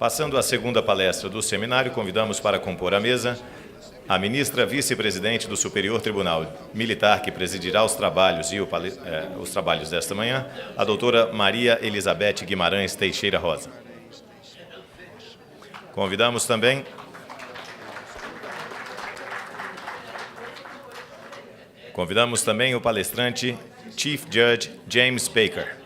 Passando à segunda palestra do seminário, convidamos para compor a mesa a ministra vice-presidente do Superior Tribunal Militar, que presidirá os trabalhos os trabalhos desta manhã, a doutora Maria Elizabeth Guimarães Teixeira Rosa. Convidamos também o palestrante Chief Judge James Baker.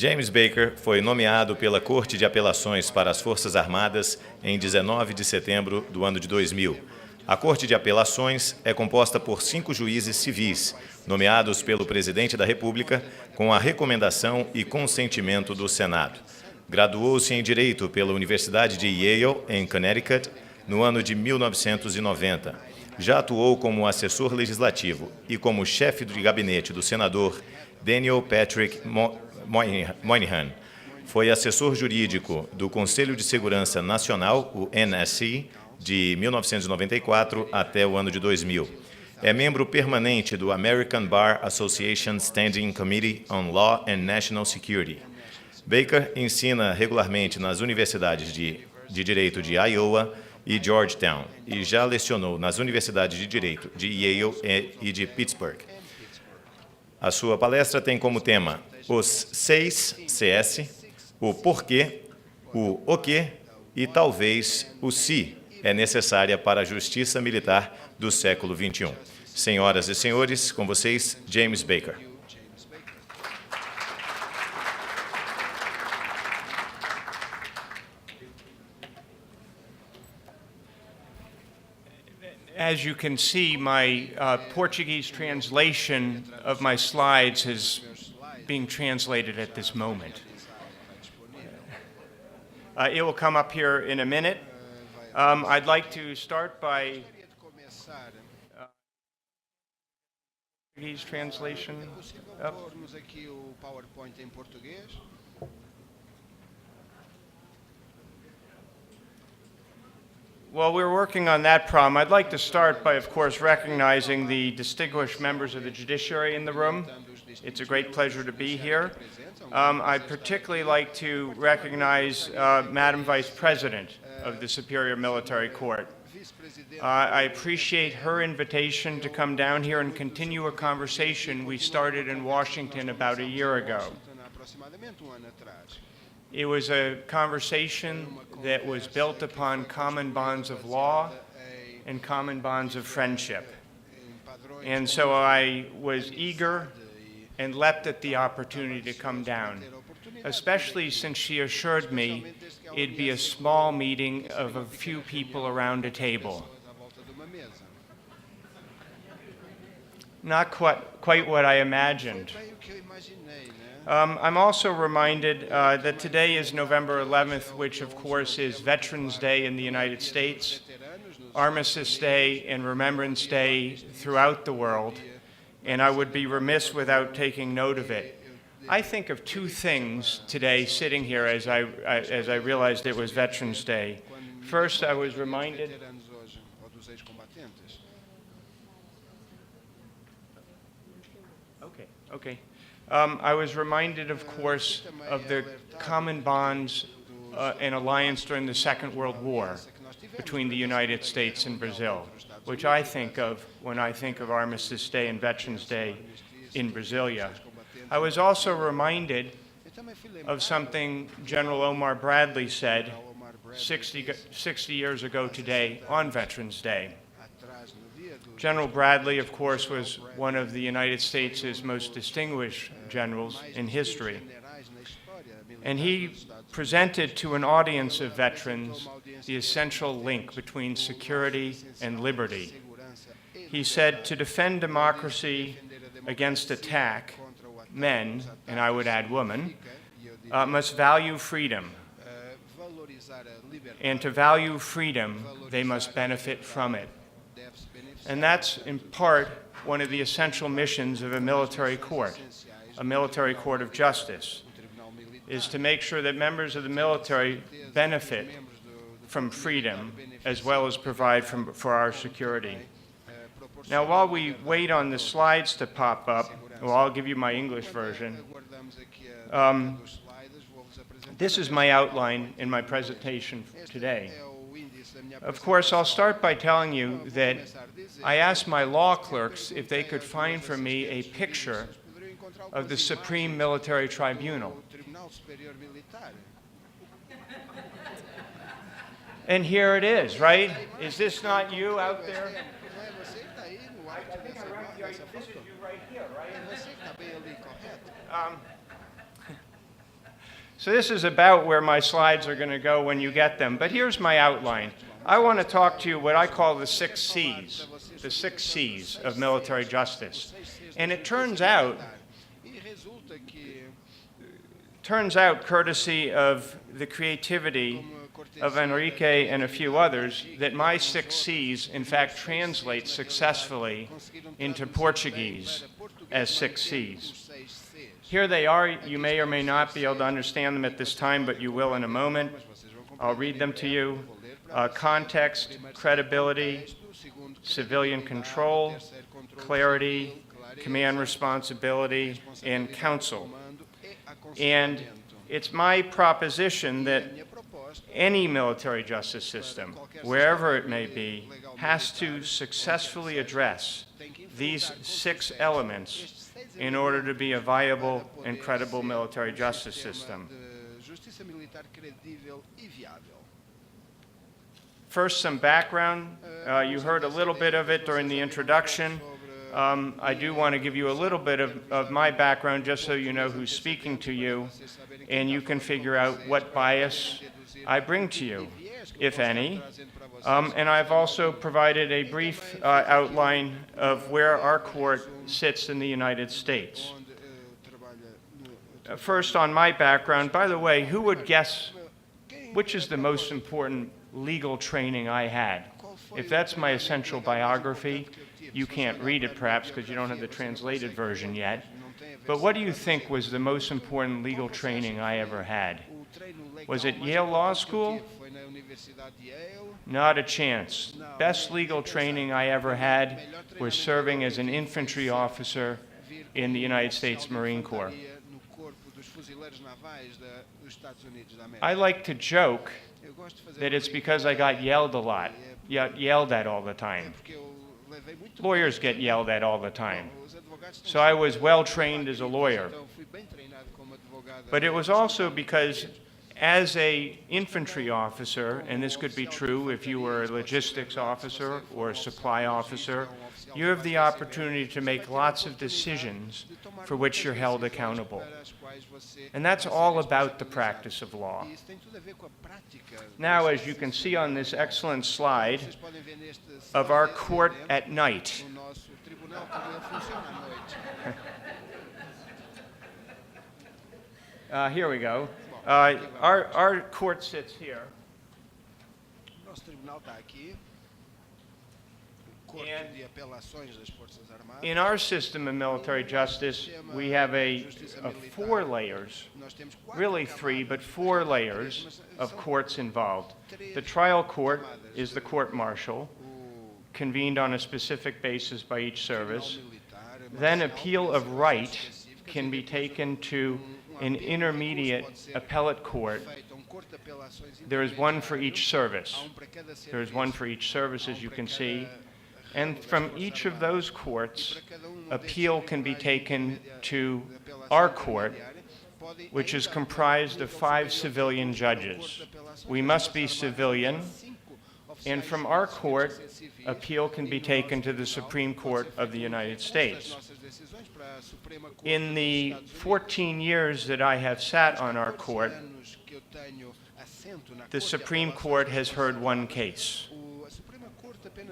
James Baker foi nomeado pela Corte de Apelações para as Forças Armadas em 19 de setembro do ano de 2000. A Corte de Apelações é composta por 5 juízes civis, nomeados pelo Presidente da República, com a recomendação e consentimento do Senado. Graduou-se em Direito pela Universidade de Yale, em Connecticut, no ano de 1990. Já atuou como assessor legislativo e como chefe de gabinete do senador Daniel Patrick Moynihan. Foi assessor jurídico do Conselho de Segurança Nacional, o NSC, de 1994 até o ano de 2000. É membro permanente do American Bar Association Standing Committee on Law and National Security. Baker ensina regularmente nas universidades de Direito de Iowa e Georgetown e já lecionou nas universidades de Direito de Yale e de Pittsburgh. A sua palestra tem como tema os 6 CS, o porquê, o quê e talvez o se é necessária para a Justiça Militar do século XXI. Senhoras e senhores, com vocês, James Baker. As you can see, my Portuguese translation of my slides is being translated at this moment. It will come up here in a minute. I'd like to start by Portuguese translation. While we're working on that problem, I'd like to start by, of course, recognizing the distinguished members of the judiciary in the room. It's a great pleasure to be here. I'd particularly like to recognize Madam Vice President of the Superior Military Court. I appreciate her invitation to come down here and continue a conversation we started in Washington about a year ago. It was a conversation that was built upon common bonds of law and common bonds of friendship. And so I was eager and leapt at the opportunity to come down, especially since she assured me it'd be a small meeting of a few people around a table. Not quite what I imagined. I'm also reminded that today is November 11th, which of course is Veterans Day in the United States, Armistice Day and Remembrance Day throughout the world, and I would be remiss without taking note of it. I think of 2 things today sitting here as I realized it was Veterans Day. First, I was reminded I was reminded, of course, of the common bonds and alliance during the Second World War between the United States and Brazil, which I think of when I think of Armistice Day and Veterans Day in Brasilia. I was also reminded of something General Omar Bradley said 60 years ago today on Veterans Day. General Bradley, of course, was one of the United States' most distinguished generals in history. And he presented to an audience of veterans the essential link between security and liberty. He said, to defend democracy against attack, men, and I would add women, must value freedom. And to value freedom, they must benefit from it. And that's, in part, one of the essential missions of a military court of justice, is to make sure that members of the military benefit from freedom as well as provide for our security. Now, while we wait on the slides to pop up, well, I'll give you my English version. This is my outline in my presentation today. Of course, I'll start by telling you that I asked my law clerks if they could find for me a picture of the Supreme Military Tribunal. And here it is, right? Is this not you out there? I think this is you right here, right? So this is about where my slides are going to go when you get them. But here's my outline. I want to talk to you what I call the 6 C's of military justice. And it turns out, courtesy of the creativity of Enrique and a few others, that my 6 C's in fact translate successfully into Portuguese as 6 C's. Here they are. You may or may not be able to understand them at this time, but you will in a moment. I'll read them to you. Context, credibility, civilian control, clarity, command responsibility, and counsel. And it's my proposition that any military justice system, wherever it may be, has to successfully address these 6 elements in order to be a viable and credible military justice system. First, some background. You heard a little bit of it during the introduction. I do want to give you a little bit of my background just so you know who's speaking to you, and you can figure out what bias I bring to you, if any. And I've also provided a brief outline of where our court sits in the United States. First, on my background, by the way, who would guess which is the most important legal training I had? If that's my essential biography, you can't read it perhaps because you don't have the translated version yet. But what do you think was the most important legal training I ever had? Was it Yale Law School? Not a chance. Best legal training I ever had was serving as an infantry officer in the United States Marine Corps. I like to joke that it's because I got yelled a lot, yelled at all the time. Lawyers get yelled at all the time. So I was well trained as a lawyer. But it was also because as an infantry officer, and this could be true if you were a logistics officer or a supply officer, you have the opportunity to make lots of decisions for which you're held accountable. And that's all about the practice of law. Now, as you can see on this excellent slide of our court at night, here we go. Our court sits here. And in our system of military justice, we have a 4 layers, really 3, but 4 layers of courts involved. The trial court is the court-martial, convened on a specific basis by each service. Then appeal of right can be taken to an intermediate appellate court. There is one for each service. There is one for each service, as you can see. And from each of those courts, appeal can be taken to our court, which is comprised of 5 civilian judges. We must be civilian. And from our court, appeal can be taken to the Supreme Court of the United States. In the 14 years that I have sat on our court, the Supreme Court has heard 1 case.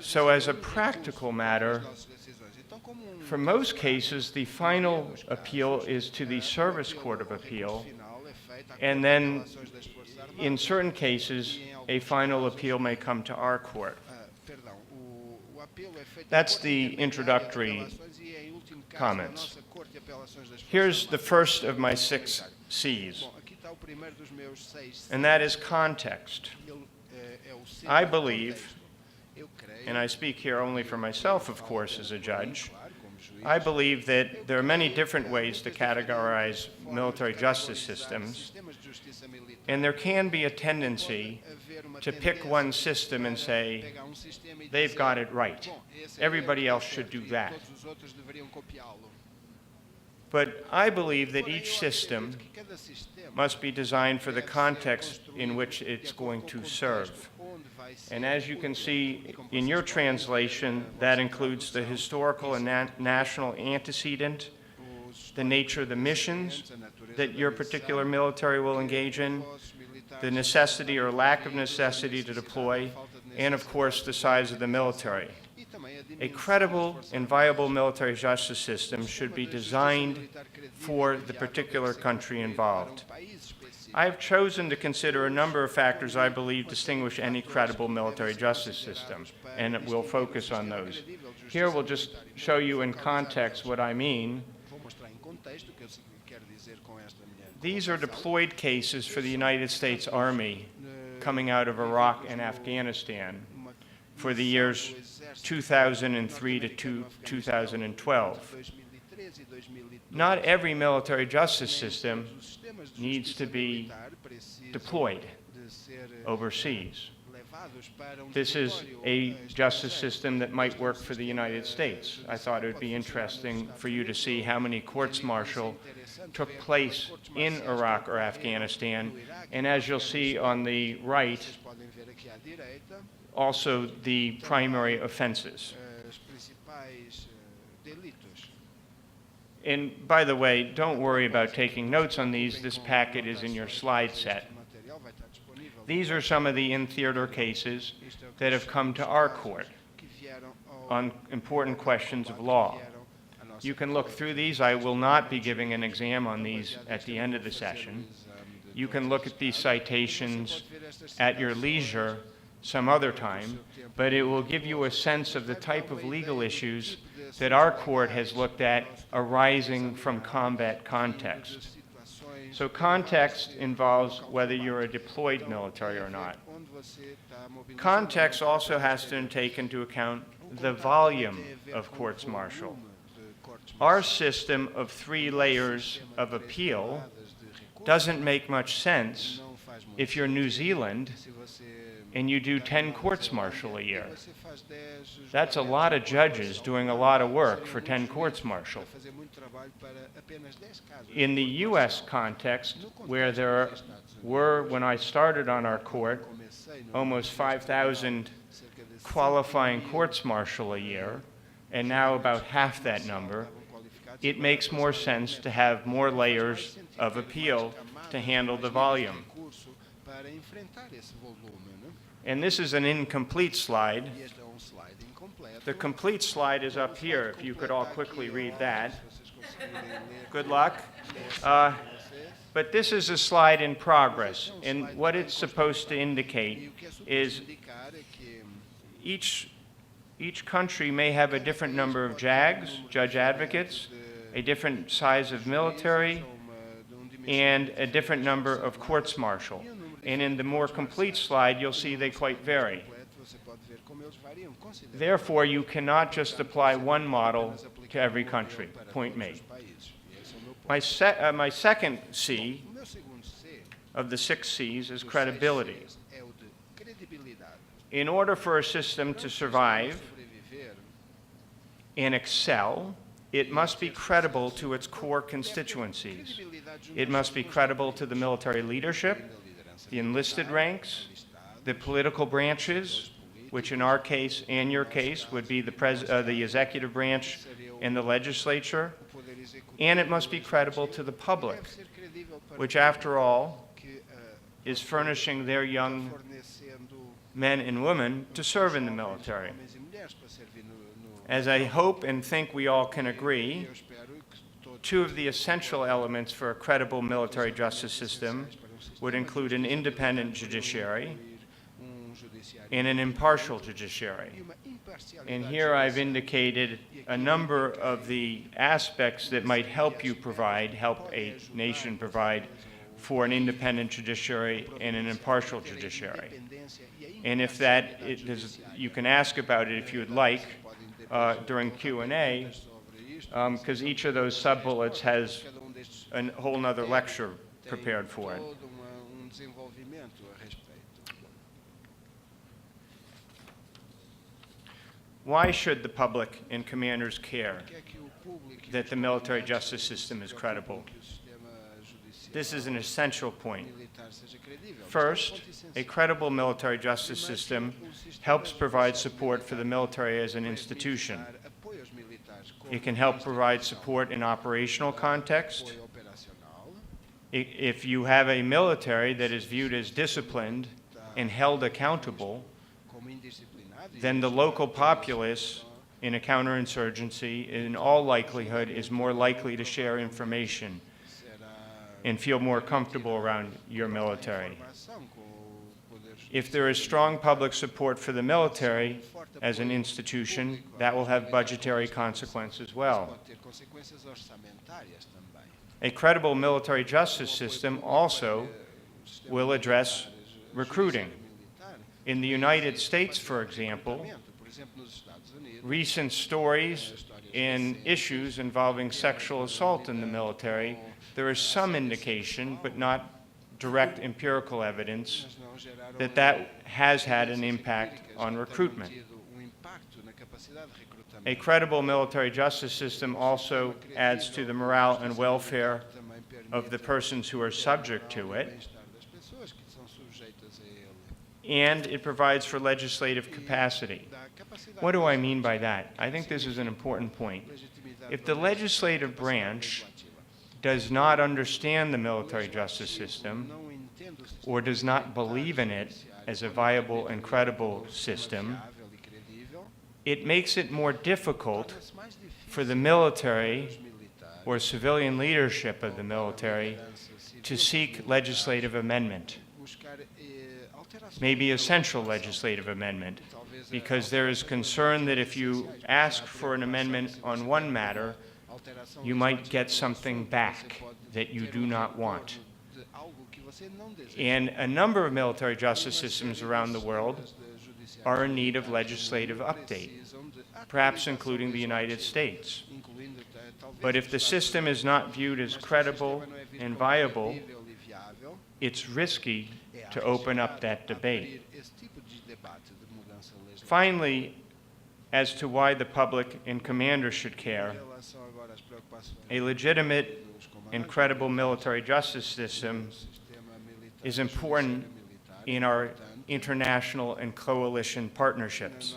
So as a practical matter, for most cases, the final appeal is to the Service Court of Appeal, and then in certain cases, a final appeal may come to our court. That's the introductory comments. Here's the first of my 6 C's, and that is context. I believe and I speak here only for myself, of course, as a judge, I believe that there are many different ways to categorize military justice systems, and there can be a tendency to pick one system and say, they've got it right. Everybody else should do that. But I believe that each system must be designed for the context in which it's going to serve. And as you can see in your translation, that includes the historical and national antecedent, the nature of the missions that your particular military will engage in, the necessity or lack of necessity to deploy, and of course the size of the military. A credible and viable military justice system should be designed for the particular country involved. I have chosen to consider a number of factors I believe distinguish any credible military justice system, and we'll focus on those. Here we'll just show you in context what I mean. These are deployed cases for the United States Army coming out of Iraq and Afghanistan for the years 2003 to 2012. Not every military justice system needs to be deployed overseas. This is a justice system that might work for the United States. I thought it would be interesting for you to see how many courts-martial took place in Iraq or Afghanistan, and as you'll see on the right, also the primary offenses. And by the way, don't worry about taking notes on these. This packet is in your slide set. These are some of the in-theater cases that have come to our court on important questions of law. You can look through these. I will not be giving an exam on these at the end of the session. You can look at these citations at your leisure some other time, but it will give you a sense of the type of legal issues that our court has looked at arising from combat context. So context involves whether you're a deployed military or not. Context also has to take into account the volume of courts-martial. Our system of 3 layers of appeal doesn't make much sense if you're New Zealand and you do 10 courts-martial a year. That's a lot of judges doing a lot of work for 10 courts-martial. In the U.S. context, where there were, when I started on our court, almost 5,000 qualifying courts-martial a year, and now about half that number, it makes more sense to have more layers of appeal to handle the volume. And this is an incomplete slide. The complete slide is up here, if you could all quickly read that. Good luck. But this is a slide in progress, and what it's supposed to indicate is each country may have a different number of JAGs, judge advocates, a different size of military, and a different number of courts-martial. And in the more complete slide, you'll see they quite vary. Therefore, you cannot just apply one model to every country. Point made. My second C of the 6 C's is credibility. In order for a system to survive and excel, it must be credible to its core constituencies. It must be credible to the military leadership, the enlisted ranks, the political branches, which in our case and your case would be the executive branch and the legislature, and it must be credible to the public, which after all is furnishing their young men and women to serve in the military. As I hope and think we all can agree, 2 of the essential elements for a credible military justice system would include an independent judiciary and an impartial judiciary. And here I've indicated a number of the aspects that might help a nation provide for an independent judiciary and an impartial judiciary. And if you can ask about it if you would like during Q&A, because each of those sub-bullets has a whole nother lecture prepared for it. Why should the public and commanders care that the military justice system is credible? This is an essential point. First, a credible military justice system helps provide support for the military as an institution. It can help provide support in operational context. If you have a military that is viewed as disciplined and held accountable, then the local populace in a counterinsurgency, in all likelihood, is more likely to share information and feel more comfortable around your military. If there is strong public support for the military as an institution, that will have budgetary consequences as well. A credible military justice system also will address recruiting. In the United States, for example, recent stories and issues involving sexual assault in the military, there is some indication, but not direct empirical evidence, that that has had an impact on recruitment. A credible military justice system also adds to the morale and welfare of the persons who are subject to it, and it provides for legislative capacity. What do I mean by that? I think this is an important point. If the legislative branch does not understand the military justice system or does not believe in it as a viable and credible system, it makes it more difficult for the military or civilian leadership of the military to seek legislative amendment, maybe a central legislative amendment, because there is concern that if you ask for an amendment on one matter, you might get something back that you do not want. And a number of military justice systems around the world are in need of legislative update, perhaps including the United States. But if the system is not viewed as credible and viable, it's risky to open up that debate. Finally, as to why the public and commanders should care, a legitimate and credible military justice system is important in our international and coalition partnerships.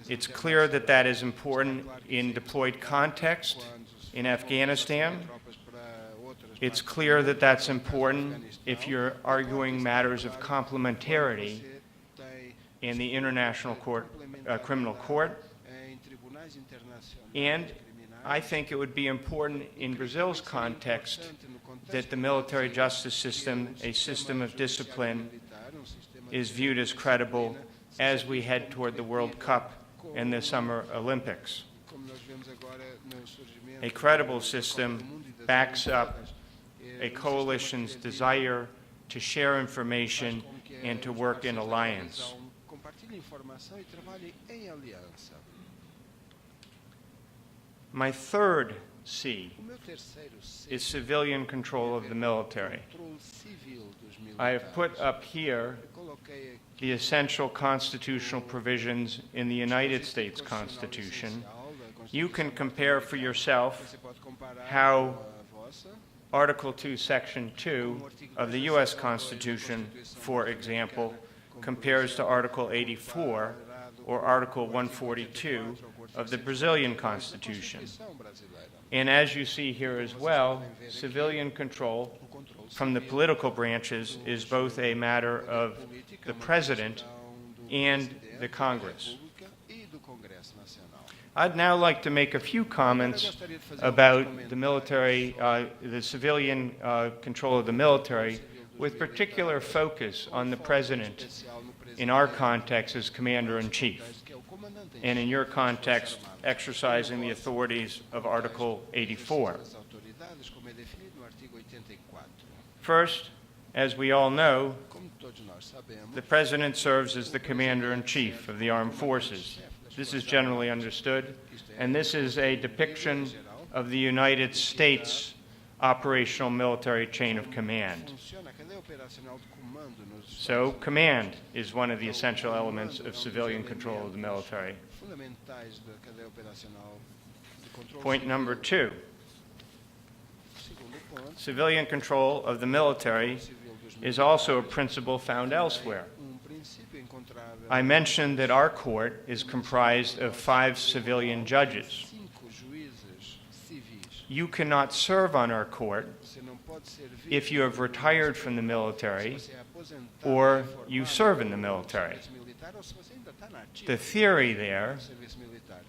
It's clear that that is important in deployed context in Afghanistan. It's clear that that's important if you're arguing matters of complementarity in the International Criminal Court. And I think it would be important in Brazil's context that the military justice system, a system of discipline, is viewed as credible as we head toward the World Cup and the Summer Olympics. A credible system backs up a coalition's desire to share information and to work in alliance. My third C is civilian control of the military. I have put up here the essential constitutional provisions in the United States Constitution. You can compare for yourself how Article 2, Section 2 of the U.S. Constitution, for example, compares to Article 84 or Article 142 of the Brazilian Constitution. And as you see here as well, civilian control from the political branches is both a matter of the President and the Congress. I'd now like to make a few comments about the military, the civilian control of the military, with particular focus on the President in our context as Commander-in-Chief, and in your context, exercising the authorities of Article 84. First, as we all know, Como todos nós sabemos, the President serves as the Commander-in-Chief of the Armed Forces. This is generally understood, and this is a depiction of the United States operational military chain of command. funciona a cadeia operacional do comando nos So, command is one of the essential elements of civilian control of the military. fundamentais da cadeia operacional de controle. Point number two, Segundo ponto, civilian control of the military is also a principle found elsewhere. princípio encontrável I mentioned that our court is comprised of 5 civilian judges. 5 juízes civis. You cannot serve on our court Você não pode servir if you have retired from the military se você é aposentado or reformado you serve in the military. no serviço militar, ou se você ainda está na ativa The theory there do serviço militar.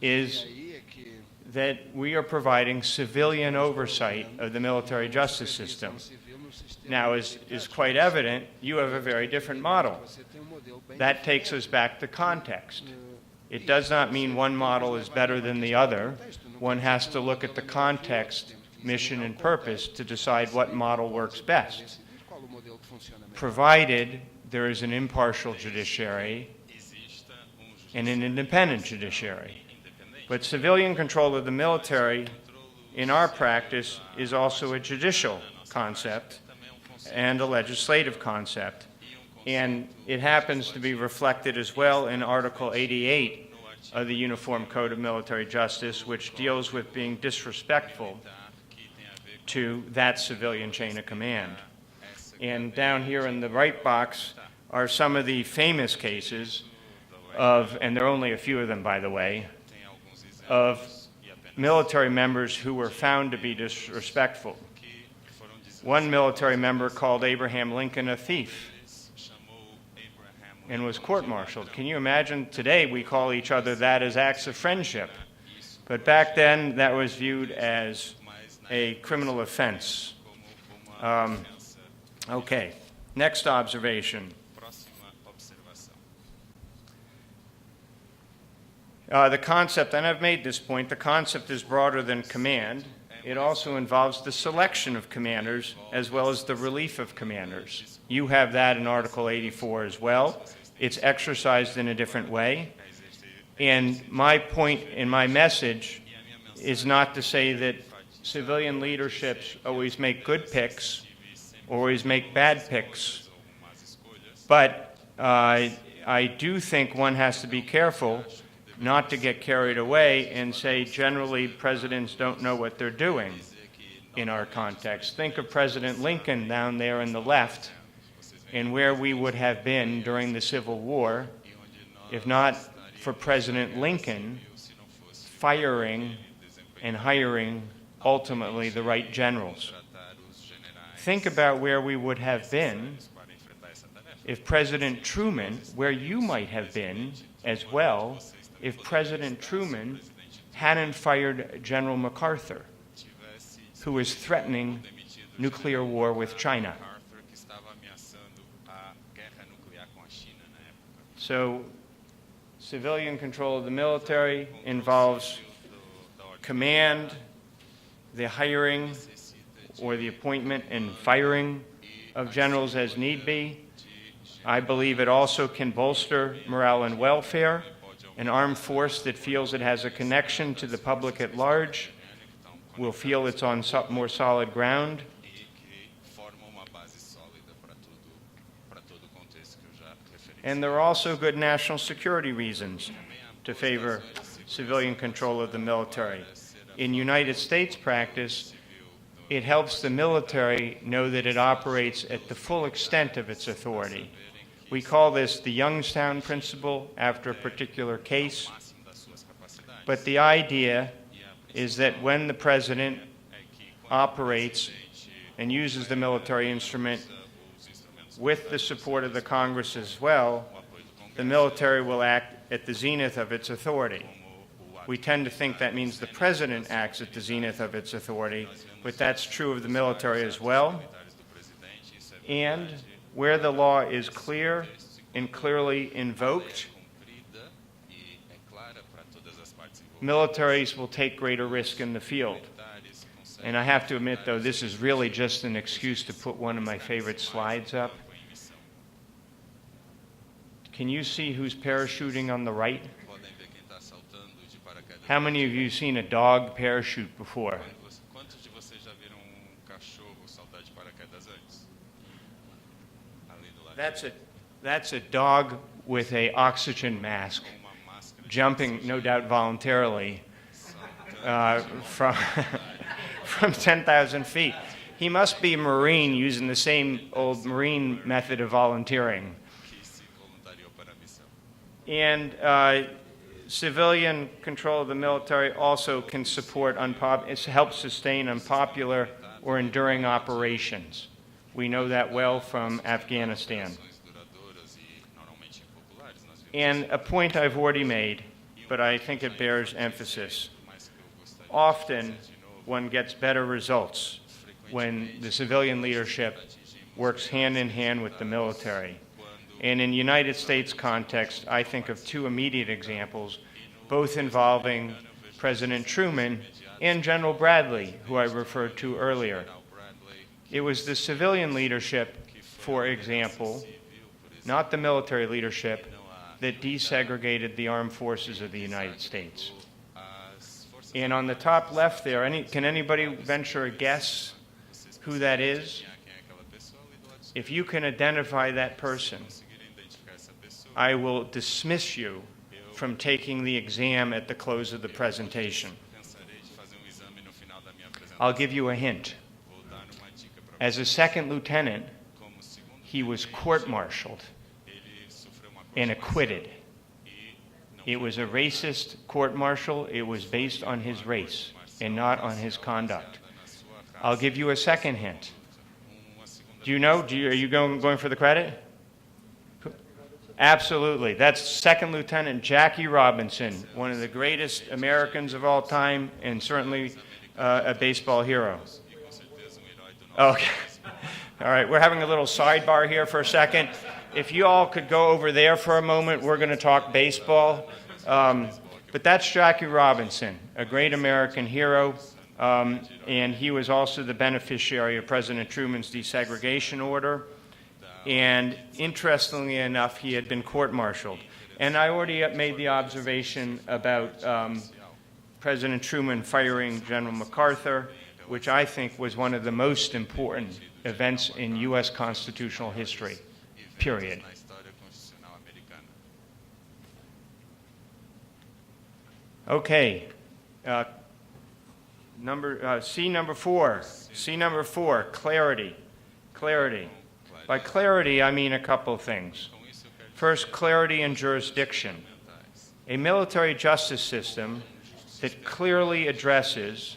is E aí é que that we are providing civilian oversight of the military justice system. civil no sistema Now, as is quite evident, you have a very different model. você tem modelo bem That takes us back to context. It does not mean one model is better than the other. One has to look at the context, mission, and purpose to decide what model works best, decidir qual o modelo que funciona melhor. provided there is an impartial judiciary and an independent judiciary. But civilian control of the military, in our practice, is also a judicial concept and a legislative concept. And it happens to be reflected as well in Article 88 of the Uniform Code of Military Justice, which deals with being disrespectful to that civilian chain of command. And down here in the right box are some of the famous cases of, and there are only a few of them, by the way, of military members who were found to be disrespectful. One military member called Abraham Lincoln a thief and was court-martialed. Can you imagine? Today we call each other that as acts of friendship. But back then that was viewed as a criminal offense. Okay, next observation. The concept, and I've made this point, the concept is broader than command. It also involves the selection of commanders as well as the relief of commanders. You have that in Article 84 as well. It's exercised in a different way. And my point in my message is not to say that civilian leaderships always make good picks or always make bad picks. But I do think one has to be careful not to get carried away and say generally presidents don't know what they're doing in our context. Think of President Lincoln down there on the left and where we would have been during the Civil War if not for President Lincoln firing and hiring ultimately the right generals. Think about where we would have been if President Truman, where you might have been as well, if President Truman hadn't fired General MacArthur, who was threatening nuclear war with China. So, civilian control of the military involves command, the hiring or the appointment and firing of generals as need be. I believe it also can bolster morale and welfare. An armed force that feels it has a connection to the public at large will feel it's on more solid ground. And there are also good national security reasons to favor civilian control of the military. In United States practice, it helps the military know that it operates at the full extent of its authority. We call this the Youngstown principle after a particular case. But the idea is that when the president operates and uses the military instrument with the support of the Congress as well, the military will act at the zenith of its authority. We tend to think that means the president acts at the zenith of its authority, but that's true of the military as well. And where the law is clear and clearly invoked, militaries will take greater risk in the field. And I have to admit, though, this is really just an excuse to put one of my favorite slides up. Can you see who's parachuting on the right? How many of you have seen a dog parachute before? Quantos de vocês já viram cachorro saltar de paraquedas antes? Ali do lado. That's a dog with a oxygen mask, jumping, no doubt voluntarily, from from 10,000 feet. He must be a Marine using the same old Marine method of volunteering. And civilian control of the military also can support help sustain unpopular or enduring operations. We know that well from Afghanistan. And a point I've already made, but I think it bears emphasis. Often, one gets better results when the civilian leadership works hand in hand with the military. And in United States context, I think of two immediate examples, both involving President Truman and General Bradley, who I referred to earlier. It was the civilian leadership, for example, not the military leadership, that desegregated the armed forces of the United States. And on the top left there, can anybody venture a guess who that is? If you can identify that person, I will dismiss you from taking the exam at the close of the presentation. I'll give you a hint. As a second lieutenant, he was court-martialed and acquitted. It was a racist court-martial. It was based on his race and not on his conduct. I'll give you a second hint. Do you know? Are you going for the credit? Absolutely. That's Second Lieutenant Jackie Robinson, one of the greatest Americans of all time, and certainly a baseball hero. Okay. All right. We're having a little sidebar here for a second. If you all could go over there for a moment, we're going to talk baseball. But that's Jackie Robinson, a great American hero, and he was also the beneficiary of President Truman's desegregation order. And interestingly enough, he had been court-martialed. And I already made the observation about President Truman firing General MacArthur, which I think was one of the most important events in U.S. constitutional history. Period. Okay. C number four, clarity. Clarity. By clarity, I mean a couple of things. First, clarity in jurisdiction. A military justice system that clearly addresses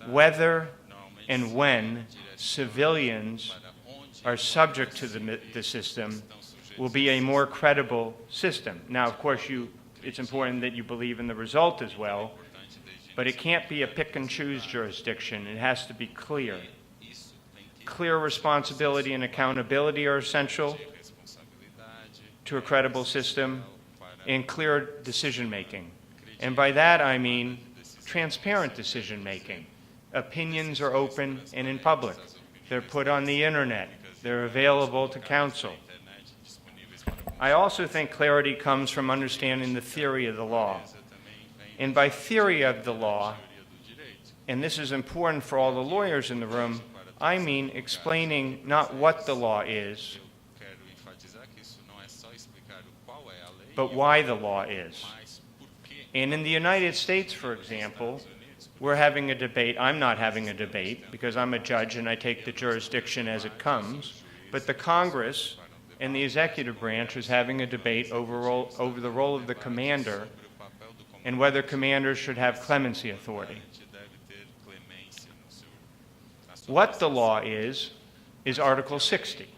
whether and when civilians are subject to the system will be a more credible system. Now, of course, it's important that you believe in the result as well, but it can't be a pick-and-choose jurisdiction. It has to be clear. Clear responsibility and accountability are essential to a credible system, and clear decision-making. And by that, I mean transparent decision-making. Opinions are open and in public. They're put on the internet. They're available to counsel. I also think clarity comes from understanding the theory of the law. And by theory of the law, and this is important for all the lawyers in the room, I mean explaining not what the law is, but why the law is. And in the United States, for example, we're having a debate. I'm not having a debate because I'm a judge and I take the jurisdiction as it comes. But the Congress and the executive branch is having a debate over the role of the commander and whether commanders should have clemency authority. What the law is Article 60.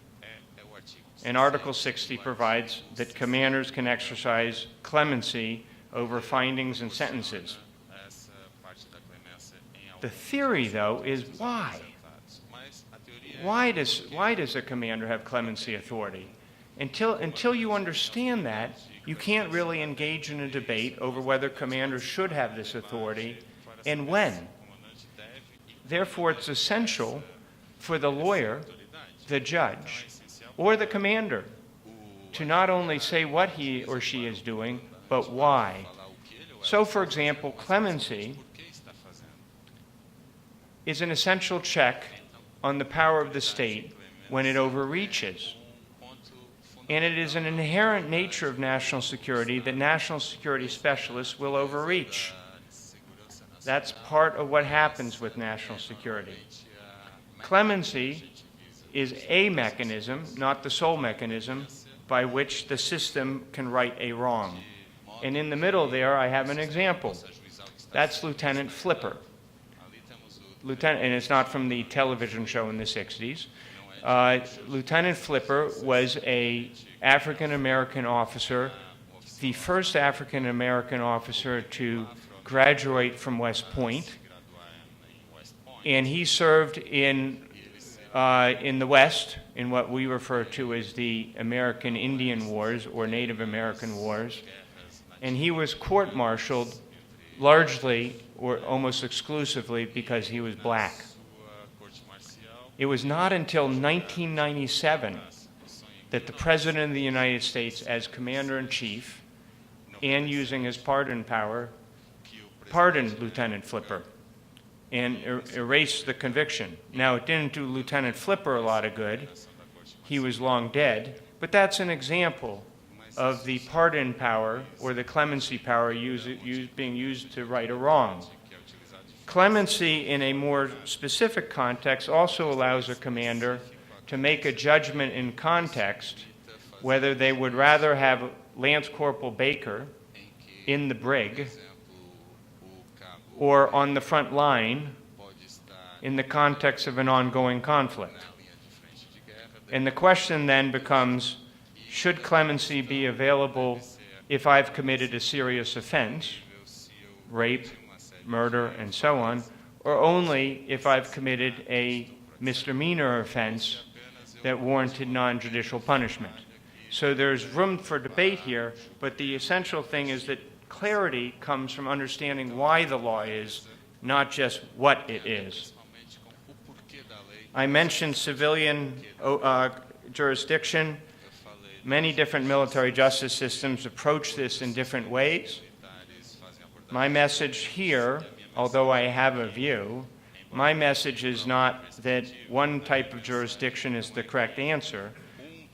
And Article 60 provides that commanders can exercise clemency over findings and sentences. The theory, though, is why? Why does a commander have clemency authority? Until you understand that, you can't really engage in a debate over whether commanders should have this authority and when. Therefore, it's essential for the lawyer, the judge, or the commander to not only say what he or she is doing, but why. So, for example, clemency is an essential check on the power of the state when it overreaches. And it is an inherent nature of national security that national security specialists will overreach. That's part of what happens with national security. Clemency is a mechanism, not the sole mechanism, by which the system can right a wrong. And in the middle there, I have an example. That's Lieutenant Flipper. And it's not from the television show in the 60s. Lieutenant Flipper was an African-American officer, the first African-American officer to graduate from West Point. And he served in the West, in what we refer to as the American Indian Wars or Native American Wars. And he was court-martialed largely or almost exclusively because he was black. It was not until 1997 that the President of the United States, as Commander-in-Chief, and using his pardon power, pardoned Lieutenant Flipper and erased the conviction. Now, it didn't do Lieutenant Flipper a lot of good. He was long dead. But that's an example of the pardon power or the clemency power being used to right a wrong. Clemency in a more specific context also allows a commander to make a judgment in context whether they would rather have Lance Corporal Baker in the brig or on the front line in the context of an ongoing conflict. And the question then becomes, should clemency be available if I've committed a serious offense, rape, murder, and so on, or only if I've committed a misdemeanor offense that warranted non-judicial punishment? So there's room for debate here, but the essential thing is that clarity comes from understanding why the law is, not just what it is. I mentioned civilian jurisdiction. Many different military justice systems approach this in different ways. My message here, although I have a view, my message is not that one type of jurisdiction is the correct answer,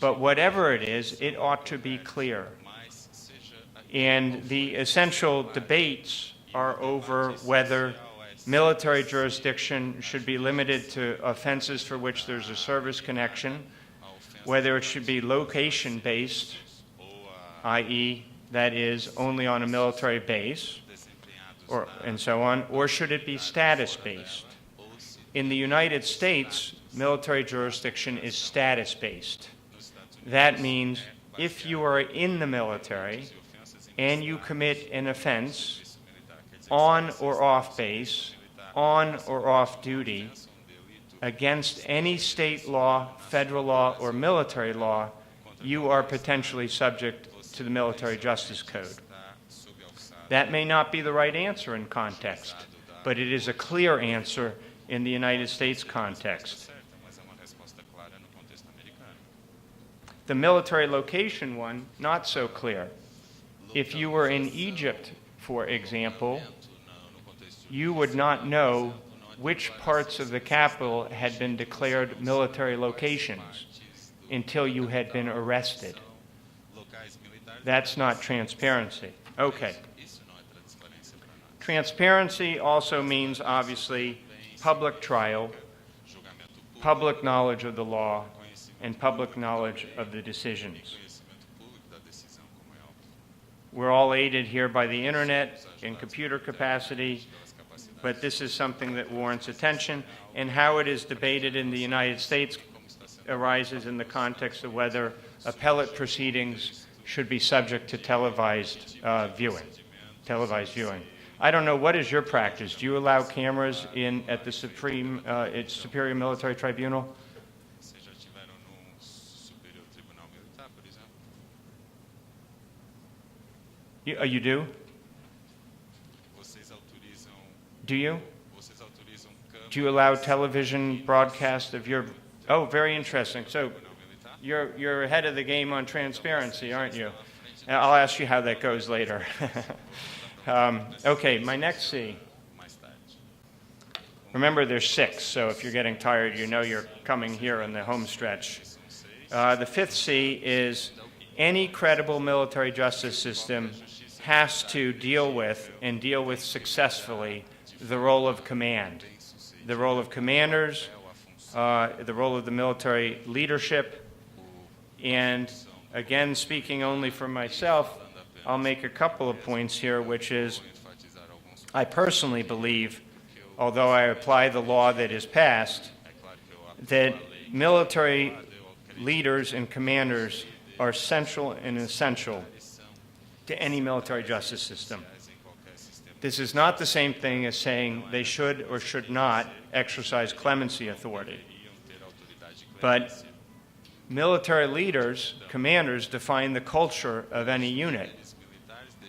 but whatever it is, it ought to be clear. And the essential debates are over whether military jurisdiction should be limited to offenses for which there's a service connection, whether it should be location-based, i.e., that is, only on a military base, and so on, or should it be status-based? In the United States, military jurisdiction is status-based. That means if you are in the military and you commit an offense on or off base, on or off duty, against any state law, federal law, or military law, you are potentially subject to the Military Justice Code. That may not be the right answer in context, but it is a clear answer in the United States context. The military location one, not so clear. If you were in Egypt, for example, you would not know which parts of the capital had been declared military locations until you had been arrested. That's not transparency. Okay. Transparency also means, obviously, public trial, public knowledge of the law, and public knowledge of the decisions. We're all aided here by the internet in computer capacity, but this is something that warrants attention, and how it is debated in the United States arises in the context of whether appellate proceedings should be subject to televised viewing. I don't know, what is your practice? Do you allow cameras in at the Superior Military Tribunal? Vocês já tiveram no Superior Tribunal Militar, por exemplo? You do? Vocês autorizam Do you? câmeras Do you allow television broadcast of your... Oh, very interesting. So you're ahead of the game on transparency, aren't you? I'll ask you how that goes later. Okay, my next C. Remember, there's 6, so if you're getting tired, you know you're coming here in the home stretch. The 5th C is any credible military justice system has to deal with, and deal with successfully, the role of command. The role of commanders, the role of the military leadership, and again, speaking only for myself, I'll make a couple of points here, which is, I personally believe, although I apply the law that is passed, that military leaders and commanders are central and essential to any military justice system. This is not the same thing as saying they should or should not exercise clemency authority. But military leaders, commanders, define the culture of any unit.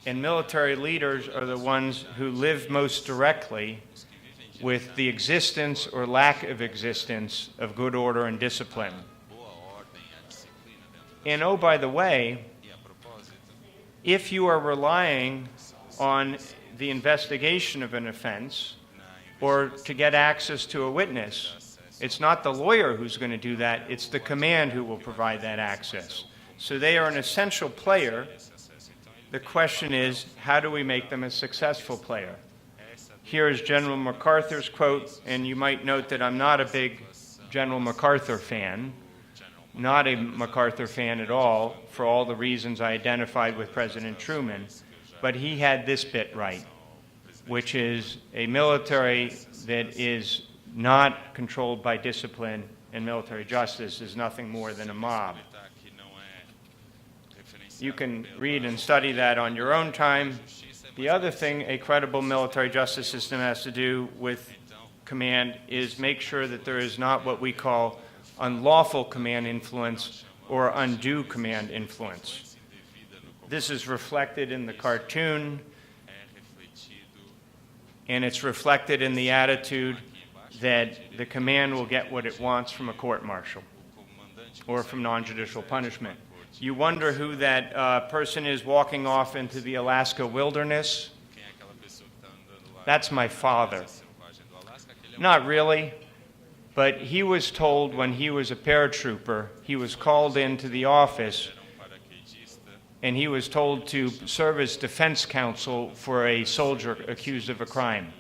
And military leaders are the ones who live most directly with the existence or lack of existence of good order and discipline. And oh, by the way, if you are relying on the investigation of an offense or to get access to a witness, it's not the lawyer who's going to do that, it's the command who will provide that access. So they are an essential player. The question is, how do we make them a successful player? Here is General MacArthur's quote, and you might note that I'm not a big General MacArthur fan, not a MacArthur fan at all, for all the reasons I identified with President Truman, but he had this bit right, which is a military that is not controlled by discipline and military justice is nothing more than a mob. You can read and study that on your own time. The other thing a credible military justice system has to do with command is make sure that there is not what we call unlawful command influence or undue command influence. This is reflected in the cartoon, and it's reflected in the attitude that the command will get what it wants from a court-martial or from non-judicial punishment. You wonder who that person is walking off into the Alaska wilderness? That's my father. Not really, but he was told when he was a paratrooper, he was called into the office, and he was told to serve as defense counsel for a soldier accused of a crime.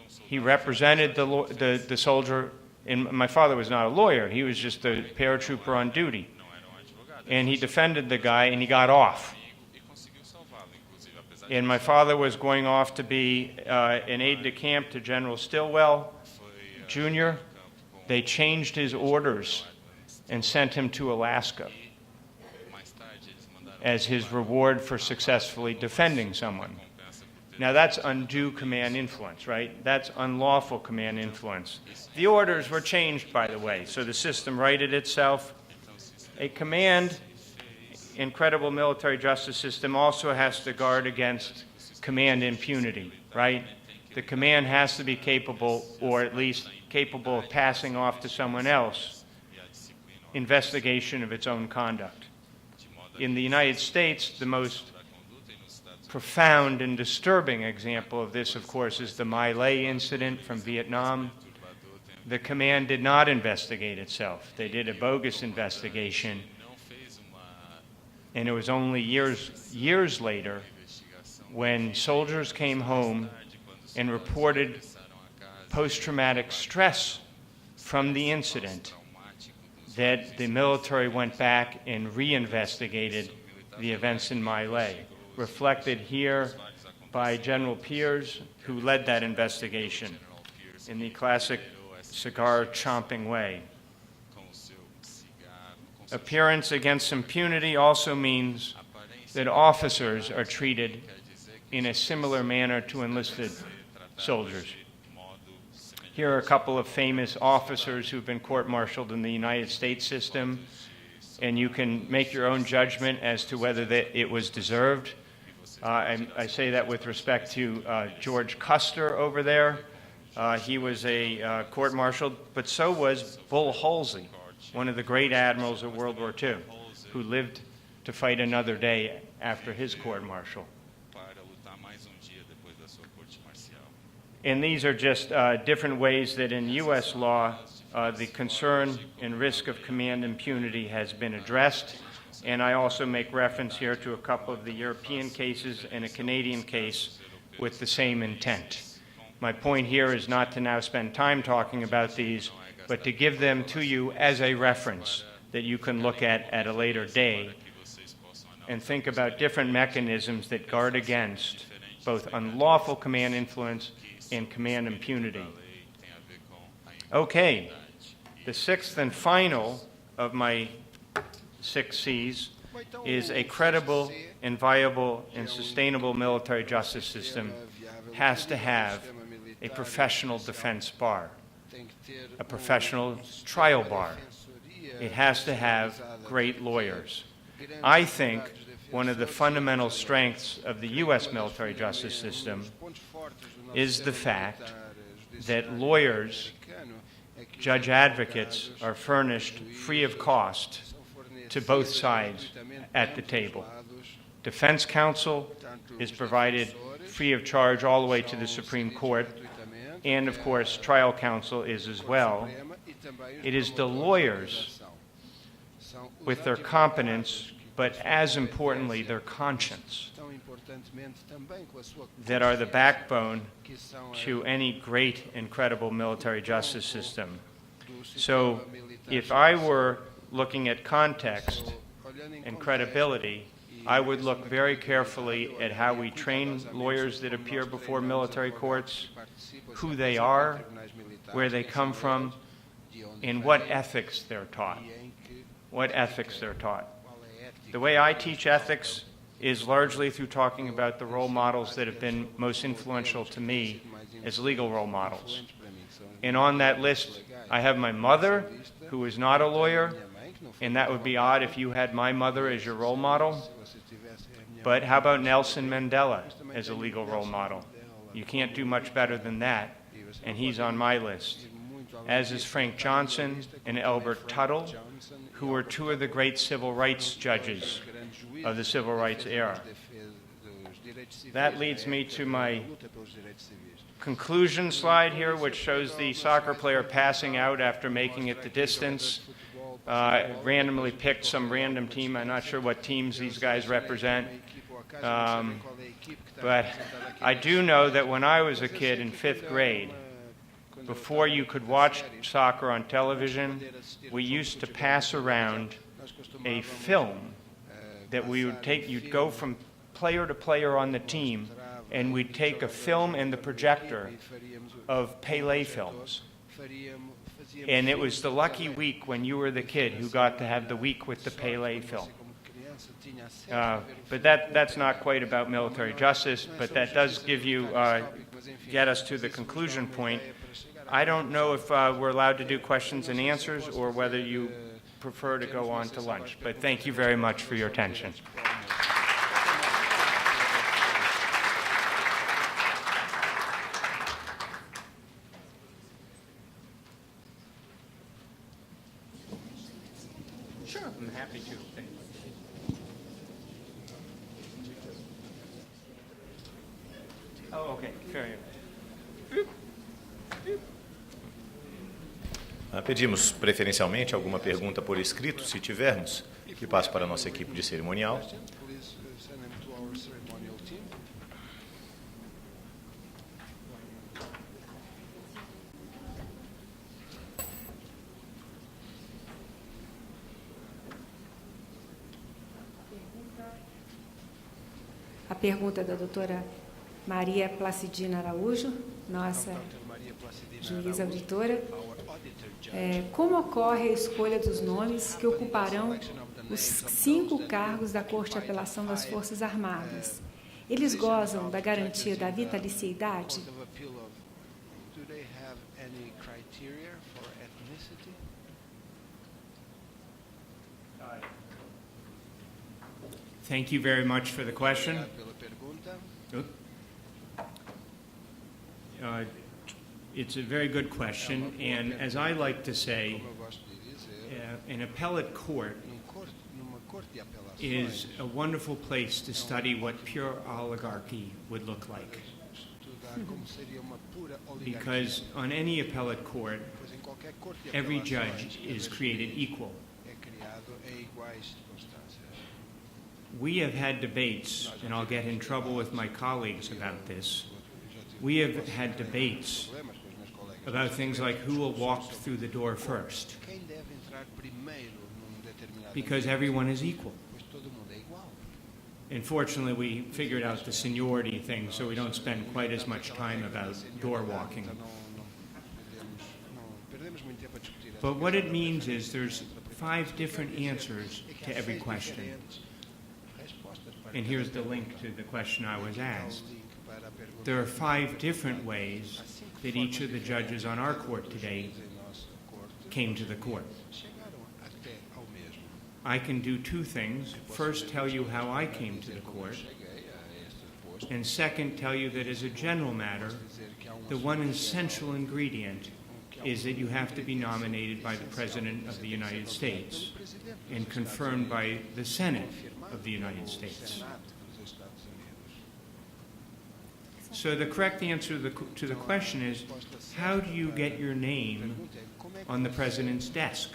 He represented the soldier, and my father was not a lawyer, he was just a paratrooper on duty. And he defended the guy, and he got off. And my father was going off to be an aide-de-camp to General Stilwell, Jr. They changed his orders and sent him to Alaska as his reward for successfully defending someone. Now that's undue command influence, right? That's unlawful command influence. The orders were changed, by the way, so the system righted itself. A command in credible military justice system also has to guard against command impunity, right? The command has to be capable, or at least capable of passing off to someone else, investigation of its own conduct. In the United States, the most profound and disturbing example of this, of course, is the My Lai incident from Vietnam. The command did not investigate itself. They did a bogus investigation, and it was only years later when soldiers came home and reported post-traumatic stress from the incident that the military went back and reinvestigated the events in My Lai, reflected here by General Piers, who led that investigation in the classic cigar-chomping way. Appearance against impunity also means that officers are treated in a similar manner to enlisted soldiers. Here are a couple of famous officers who've been court-martialed in the United States system, and you can make your own judgment as to whether it was deserved. I say that with respect to George Custer over there, He was a court-martialed, but so was Bull Halsey, one of the great admirals of World War II, who lived to fight another day after his court-martial. para lutar mais dia depois da sua corte marcial. And these are just different ways that in U.S. law, the concern and risk of command impunity has been addressed. And I also make reference here to a couple of the European cases and a Canadian case with the same intent. My point here is not to now spend time talking about these, but to give them to you as a reference that you can look at a later day and think about different mechanisms that guard against both unlawful command influence and command impunity. Okay, the sixth and final of my 6 C's is a credible and viable and sustainable military justice system has to have a professional defense bar, a professional trial bar. It has to have great lawyers. I think one of the fundamental strengths of the U.S. military justice system is the fact that lawyers, judge advocates, are furnished free of cost to both sides at the table. Defense counsel is provided free of charge all the way to the Supreme Court, and of course trial counsel is as well. It is the lawyers with their competence, but as importantly their conscience, that are the backbone to any great and credible military justice system. So if I were looking at context and credibility, I would look very carefully at how we train lawyers that appear before military courts, who they are, where they come from, and what ethics they're taught. What ethics they're taught. The way I teach ethics is largely through talking about the role models that have been most influential to me as legal role models. And on that list, I have my mother, who is not a lawyer, and that would be odd if you had my mother as your role model. But how about Nelson Mandela as a legal role model? You can't do much better than that, and he's on my list. As is Frank Johnson and Elbert Tuttle, who were two of the great civil rights judges of the civil rights era. That leads me to my conclusion slide here, which shows the soccer player passing out after making it the distance. Randomly picked some random team. I'm not sure what teams these guys represent. But I do know that when I was a kid in 5th grade, before you could watch soccer on television, we used to pass around a film that we would take. You'd go from player to player on the team, and we'd take a film and the projector of Pelé films. And it was the lucky week when you were the kid who got to have the week with the Pelé film. But that's not quite about military justice, but that does give you, get us to the conclusion point. I don't know if we're allowed to do questions and answers or whether you prefer to go on to lunch, but thank you very much for your attention. Sure, I'm happy to. Thank you. Oh, okay, fair enough. Pedimos preferencialmente alguma pergunta por escrito, se tivermos, que passe para a nossa equipe de cerimonial. A pergunta da doutora Maria Placidina Araújo, nossa juíza auditora. Como ocorre a escolha dos nomes que ocuparão os 5 cargos da Corte de Apelação das Forças Armadas? Eles gozam da garantia da vitaliciedade? Thank you very much for the question. It's a very good question, and as I like to say, Como eu gosto de dizer, an appellate court numa corte de apelações, is a wonderful place to study what pure oligarchy would look like. estudar como seria uma pura oligarquia. Because on any appellate court, Pois em qualquer corte de every apelações, judge is created equal. é criado em iguais circunstâncias. We have had debates, and I'll get in trouble with my colleagues about this. We have had debates Problemas com os meus colegas. about things like who will walk through the door first, Quem deve entrar primeiro num determinado because ambiente? everyone is equal. Pois todo mundo é igual. Unfortunately, we figured out the seniority thing, so we don't spend quite as much time about door walking. Então não perdemos muito tempo a discutir essa But what questão it da means preferência. is there's 5 different answers É que to há every 6 question. diferentes respostas para And cada here's the pergunta. link to the question I was Aqui está o asked. link para a pergunta. There are 5 different ways Há 5 that formas each of the diferentes judges on our que court todos os today juízes em nossa corte came to the court. chegaram até ao mesmo. I can do 2 things. First, tell you how I came to the Dizer como eu court, cheguei a este posto. and second, tell you that as a general matter, Dizer que há um the assunto one geral, essential ingredient que há is that you have to be nominated by the President of the United States pelo presidente dos and Estados confirmed by Unidos, the Senate confirmado of the United pelo States. Senado dos Estados Unidos. So the correct answer to the question is, how do you get your name Pergunta é, como é que on the você President's desk?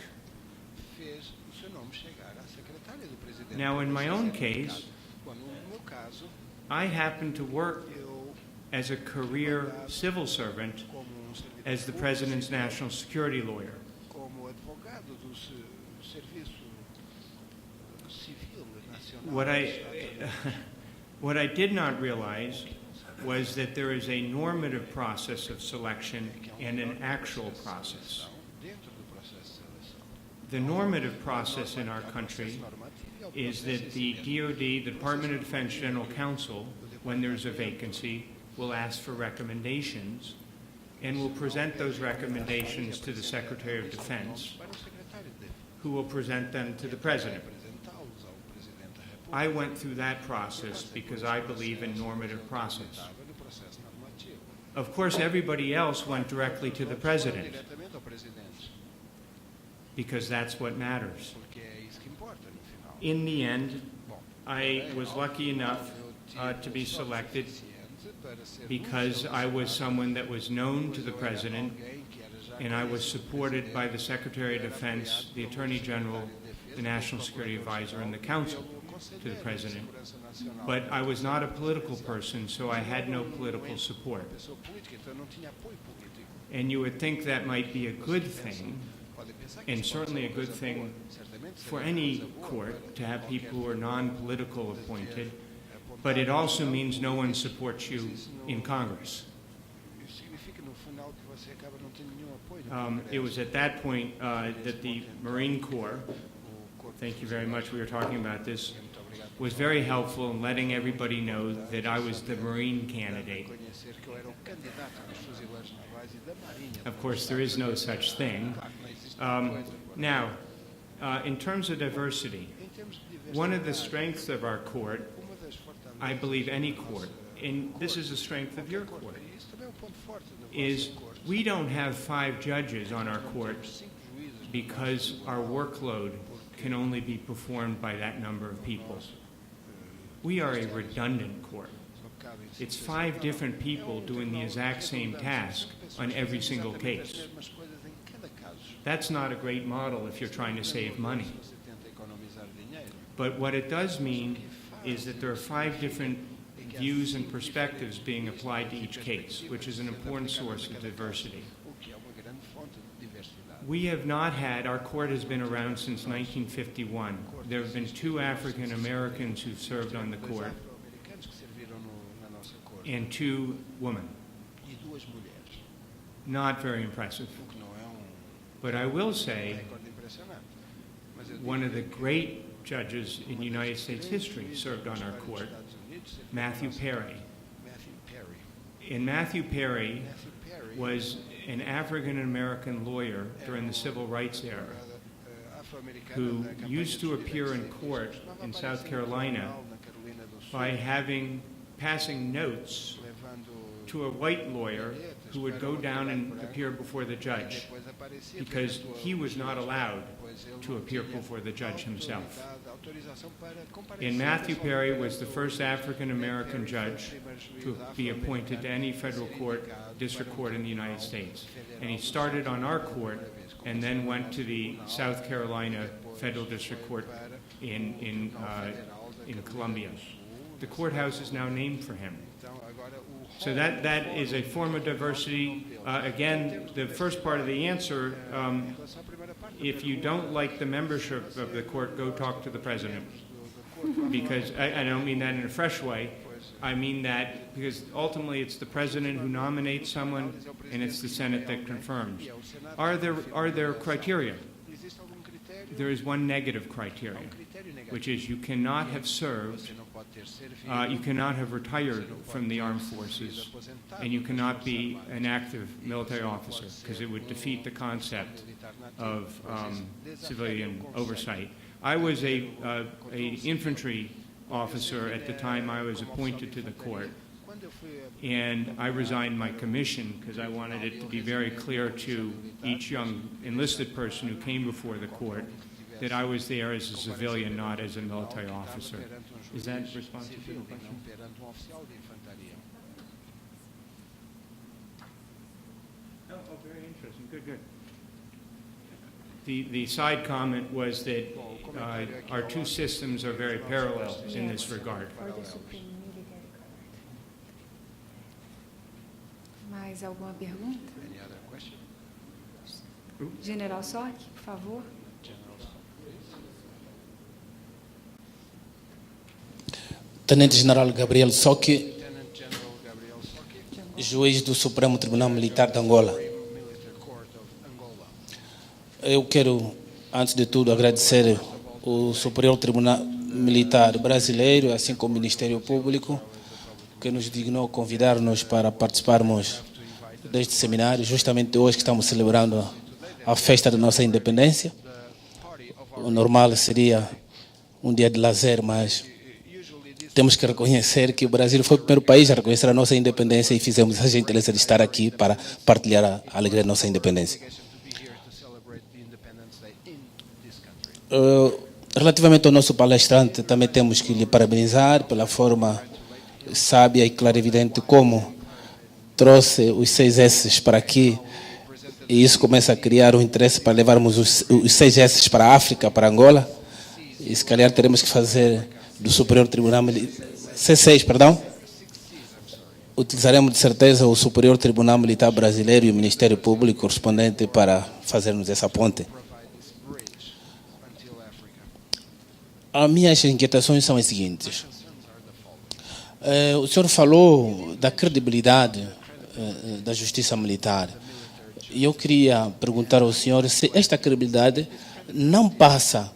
fez o seu nome chegar à secretária do presidente? Now, in my own Você é case, indicado. Bom, no meu caso, I happen to work eu, as a career civil servant como servidor as the público, President's national security lawyer. como advogado do serviço civil nacional What dos I, Estados Unidos. what I did not realize was that there is a normative process of selection and an actual process. Dentro do processo de seleção. The normative process in our country is that the DoD, the Department of Defense General Counsel, when there's a vacancy, will ask for recommendations and will present those recommendations to the Secretary of Defense, Para o secretário de who will present them to the President. apresentá-los ao presidente da República. I went through that process because I believe in normative process. Estava no processo normativo. Of course, everybody else went directly to the President Diretamente ao presidente, because that's what matters. porque é isso que importa no final. In the end, Bom, I was lucky enough to be selected because I was someone that was known to the President, and I was supported by the Secretary of Defense, the Attorney General, the National Security Advisor, and the Counsel to the President. But I was not a political person, so I had no political support. And you would think that might be a good thing, and certainly a good thing for any court to have people who are non-political appointed, but it also means no one supports you in Congress. It was at that point that the Marine Corps, thank you very much, we were talking about this, was very helpful in letting everybody know that I was the Marine candidate. Of course, there is no such thing. Now, in terms of diversity, one of the strengths of our court, I believe any court, and this is a strength of your court, is we don't have 5 judges on our court because our workload can only be performed by that number of people. We are a redundant court. It's 5 different people doing the exact same task on every single case. That's not a great model if you're trying to save money. But what it does mean is that there are 5 different views and perspectives being applied to each case, which is an important source of diversity. We have not had, our court has been around since 1951. There have been 2 African Americans who've served on the court and 2 women. Not very impressive. But I will say, one of the great judges in United States history served on our court, Matthew Perry. And Matthew Perry was an African-American lawyer during the Civil Rights era who used to appear in court in South Carolina by passing notes to a white lawyer who would go down and appear before the judge because he was not allowed to appear before the judge himself. And Matthew Perry was the first African-American judge to be appointed to any federal court, district court in the United States. And he started on our court and then went to the South Carolina Federal District Court in Columbia. The courthouse is now named for him. So that is a form of diversity. Again, the first part of the answer, if you don't like the membership of the court, go talk to the president. Because I don't mean that in a fresh way. I mean that because ultimately it's the president who nominates someone and it's the Senate that confirms. Are there criteria? There is one negative criteria, which is you cannot have served, you cannot have retired from the armed forces, and you cannot be an active military officer, because it would defeat the concept of civilian oversight. I was a infantry officer at the time I was appointed to the court, and I resigned my commission because I wanted it to be very clear to each young enlisted person who came before the court that I was there as a civilian, not as a military officer. Is that responsive to your question? Oh, very interesting. Good. The side comment was that our two systems are very parallel in this regard. Mais alguma pergunta? General Sock, por favor. Tenente General Gabriel Sock, juiz do Supremo Tribunal Militar de Angola. Eu quero, antes de tudo, agradecer o Superior Tribunal Militar Brasileiro, assim como o Ministério Público, que nos dignou convidar-nos para participarmos deste seminário, justamente hoje que estamos celebrando a festa da nossa independência. O normal seria um dia de lazer, mas temos que reconhecer que o Brasil foi o primeiro país a reconhecer a nossa independência e fizemos a gentileza de estar aqui para partilhar a alegria da nossa independência. Relativamente ao nosso palestrante, também temos que lhe parabenizar pela forma sábia e clarividente como trouxe os 6 S's para aqui, e isso começa a criar um interesse para levarmos os 6 S's para a África, para Angola, e se calhar teremos que fazer do Superior Tribunal Militar, C6, perdão, utilizaremos de certeza o Superior Tribunal Militar Brasileiro e o Ministério Público correspondente para fazermos essa ponte. As minhas inquietações são as seguintes. O senhor falou da credibilidade da Justiça Militar. E eu queria perguntar ao senhor se esta credibilidade não passa,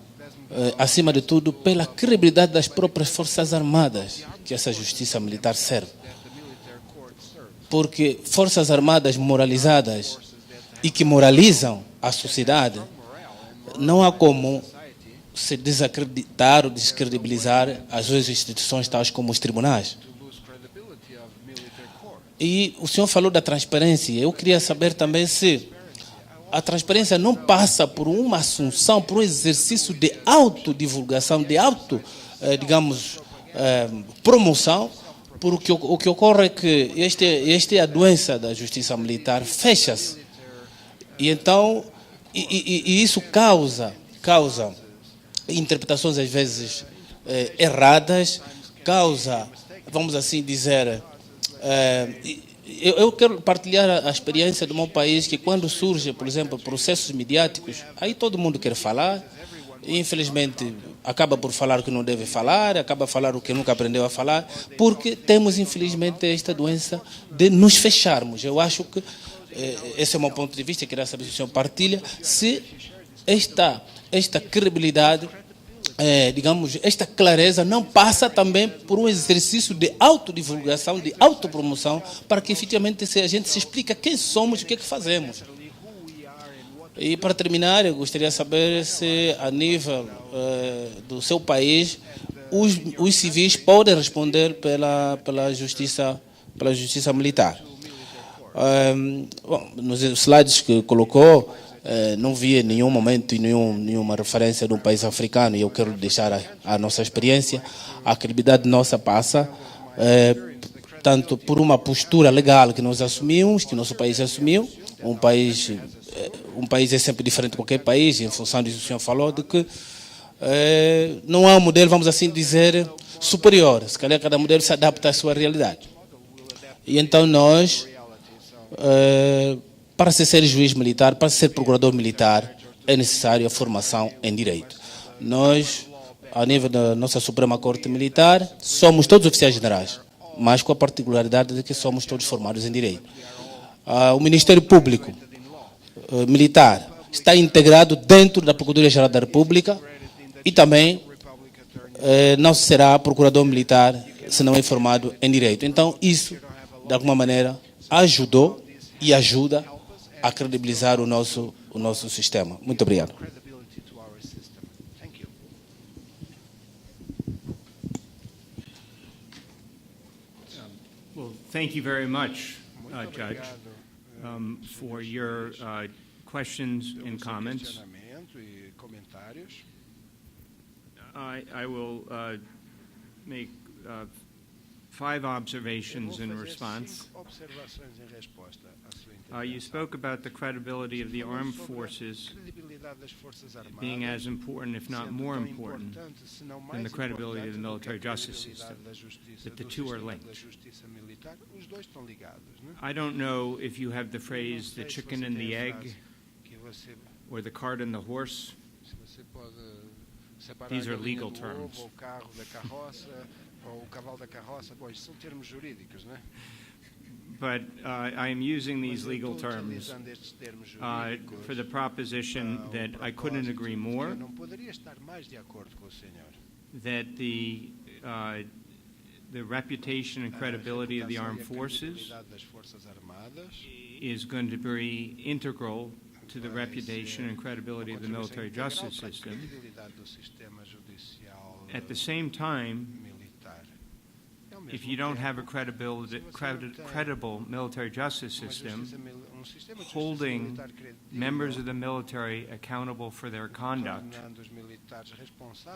acima de tudo, pela credibilidade das próprias Forças Armadas que essa Justiça Militar serve. Porque Forças Armadas moralizadas e que moralizam a sociedade, não há como se desacreditar ou descredibilizar as duas instituições tais como os tribunais. E o senhor falou da transparência. Eu queria saber também se a transparência não passa por uma assunção, por um exercício de autodivulgação, de promoção, porque o que ocorre é que esta é a doença da Justiça Militar, fecha-se. E então, isso causa interpretações às vezes erradas, causa, vamos assim dizer, eu quero partilhar a experiência do meu país, que quando surge, por exemplo, processos midiáticos, aí todo mundo quer falar, e infelizmente acaba por falar o que não deve falar, acaba a falar o que nunca aprendeu a falar, porque temos infelizmente esta doença de nos fecharmos. Eu acho que esse é o meu ponto de vista, queria saber se o senhor partilha, se esta credibilidade, esta clareza não passa também por um exercício de autodivulgação, de autopromoção, para que efetivamente a gente se explique quem somos e o que é que fazemos. E para terminar, eu gostaria de saber se a nível do seu país os civis podem responder pela justiça militar. Bom, nos slides que colocou, não vi em nenhum momento e nenhuma referência de um país africano, e eu quero deixar a nossa experiência. A credibilidade nossa passa tanto por uma postura legal que nós assumimos, que nosso país assumiu. Um país é sempre diferente de qualquer país, em função disso que o senhor falou, de que não há um modelo, vamos assim dizer, superior. Se calhar cada modelo se adapta à sua realidade. E então nós, para ser juiz militar, para ser procurador militar, é necessário a formação em Direito. Nós, a nível da nossa Suprema Corte Militar, somos todos oficiais generais, mas com a particularidade de que somos todos formados em Direito. O Ministério Público Militar está integrado dentro da Procuradoria-Geral da República e também não será procurador militar se não é formado em Direito. Então, isso, de alguma maneira, ajudou e ajuda a credibilizar o nosso sistema. Muito obrigado. Well, thank you very much, Judge, for your questions and comments. I will make 5 observations in response. You spoke about the credibility of the armed forces being as important, if not more important, than the credibility of the military justice system, that the two are linked. I don't know if you have the phrase the chicken and the egg or the cart and the horse. These are legal terms. But I am using these legal terms for the proposition that I couldn't agree more, that the reputation and credibility of the armed forces is going to be integral to the reputation and credibility of the military justice system. At the same time, if you don't have a credible military justice system, holding members of the military accountable for their conduct,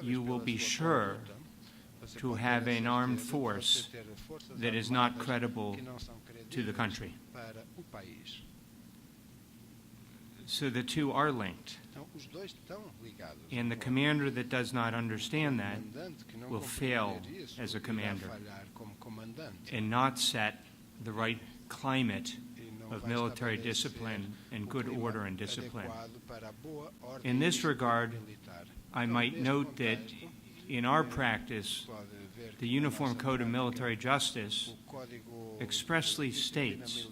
you will be sure to have an armed force that is not credible to the country. So the two are linked. And the commander that does not understand that will fail as a commander and not set the right climate of military discipline and good order and discipline. In this regard, I might note that in our practice, the Uniform Code of Military Justice expressly states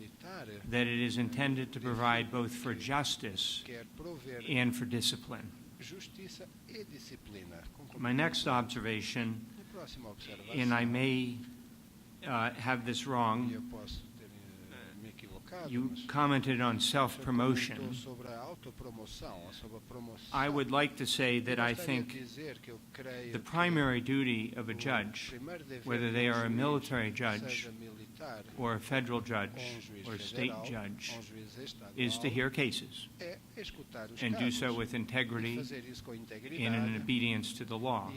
that it is intended to provide both for justice and for discipline. My next observation, and I may have this wrong, you commented on self-promotion. I would like to say that I think the primary duty of a judge, whether they are a military judge or a federal judge or a state judge, is to hear cases and do so with integrity and in obedience to the law.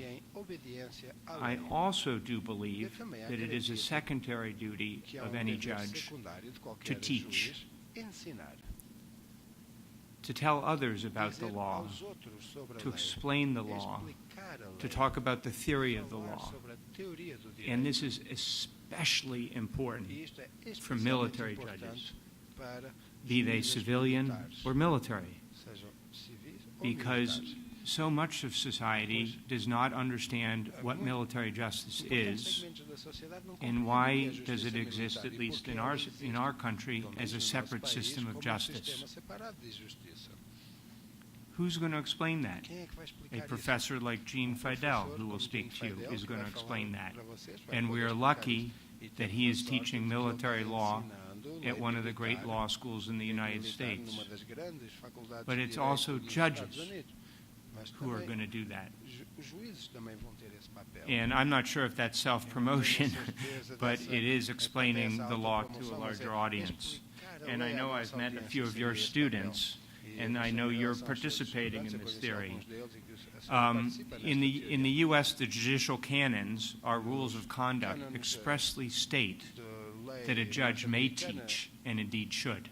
I also do believe that it is a secondary duty of any judge to teach, to tell others about the law, to explain the law, to talk about the theory of the law. And this is especially important for military judges, be they civilian or military, because so much of society does not understand what military justice is and why does it exist, at least in our country, as a separate system of justice. Who's going to explain that? A professor like Jean Fidel, who will speak to you, is going to explain that. And we are lucky that he is teaching military law at one of the great law schools in the United States. But it's also judges who are going to do that. And I'm not sure if that's self-promotion, but it is explaining the law to a larger audience. and I know I've met a few of your students, and I know you're participating in this theory. In the U.S., the judicial canons, our rules of conduct, expressly state that a judge may teach, and indeed should.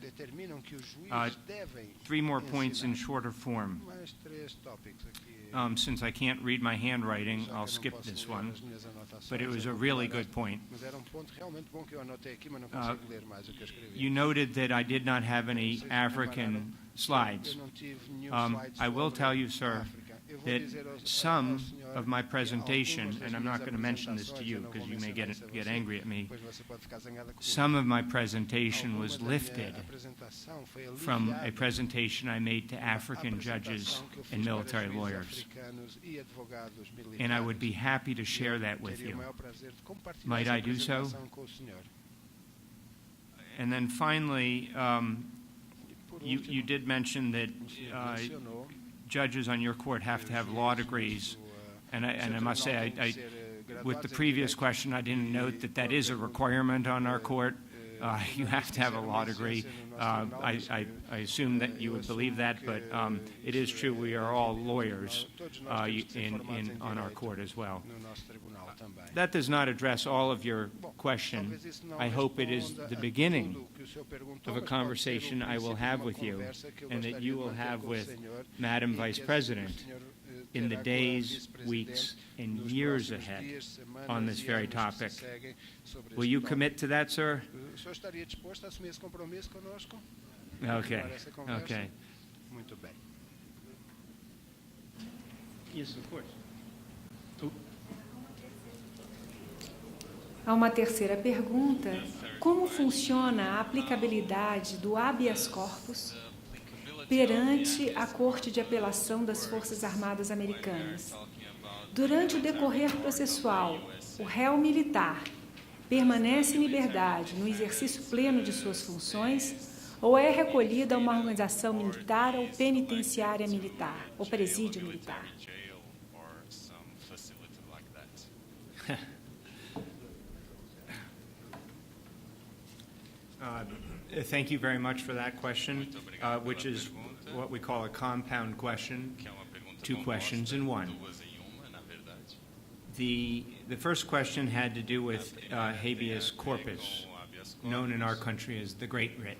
Three more points in shorter form. Since I can't read my handwriting, I'll skip this one, but it was a really good point. You noted that I did not have any African slides. I will tell you, sir, that some of my presentation, and I'm not going to mention this to you because you may get angry at me, some of my presentation was lifted from a presentation I made to African judges and military lawyers. And I would be happy to share that with you. Might I do so? And then finally, you did mention that judges on your court have to have law degrees, and I must say, with the previous question, I didn't note that that is a requirement on our court. You have to have a law degree. I assume that you would believe that, but it is true we are all lawyers on our court as well. That does not address all of your question. I hope it is the beginning of a conversation I will have with you and that you will have with Madam Vice President in the days, weeks, and years ahead on this very topic. Will you commit to that, sir? Okay. Okay. Yes, of course. Há uma terceira pergunta. Como funciona a aplicabilidade do habeas corpus perante a Corte de Apelação das Forças Armadas Americanas? Durante o decorrer processual, o réu militar permanece em liberdade no exercício pleno de suas funções ou é recolhido a uma organização militar ou penitenciária militar, ou presídio militar? Thank you very much for that question, which is what we call a compound question, two questions in one. The first question had to do with habeas corpus, known in our country as the Great Writ.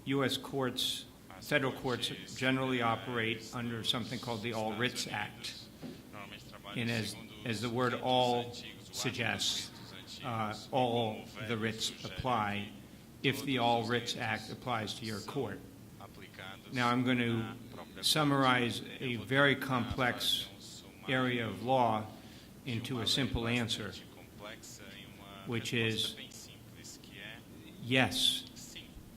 U.S. courts, federal courts generally operate under something called the All Writs Act. And as the word all suggests, all the writs apply if the All Writs Act applies to your court. Now I'm going to summarize a very complex area of law into a simple answer, which is yes,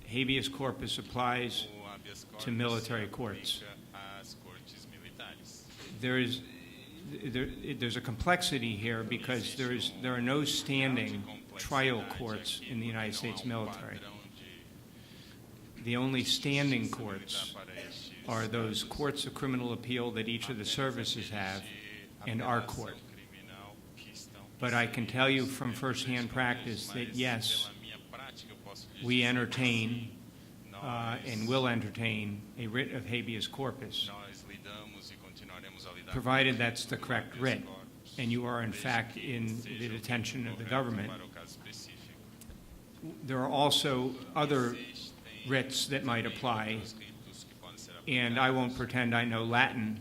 habeas corpus applies to military courts. There's a complexity here because there are no standing trial courts in the United States military. The only standing courts are those courts of criminal appeal that each of the services have and our court. But I can tell you from firsthand practice that yes, we entertain and will entertain a writ of habeas corpus, provided that's the correct writ, and you are in fact in the detention of the government. There are also other writs that might apply, and I won't pretend I know Latin,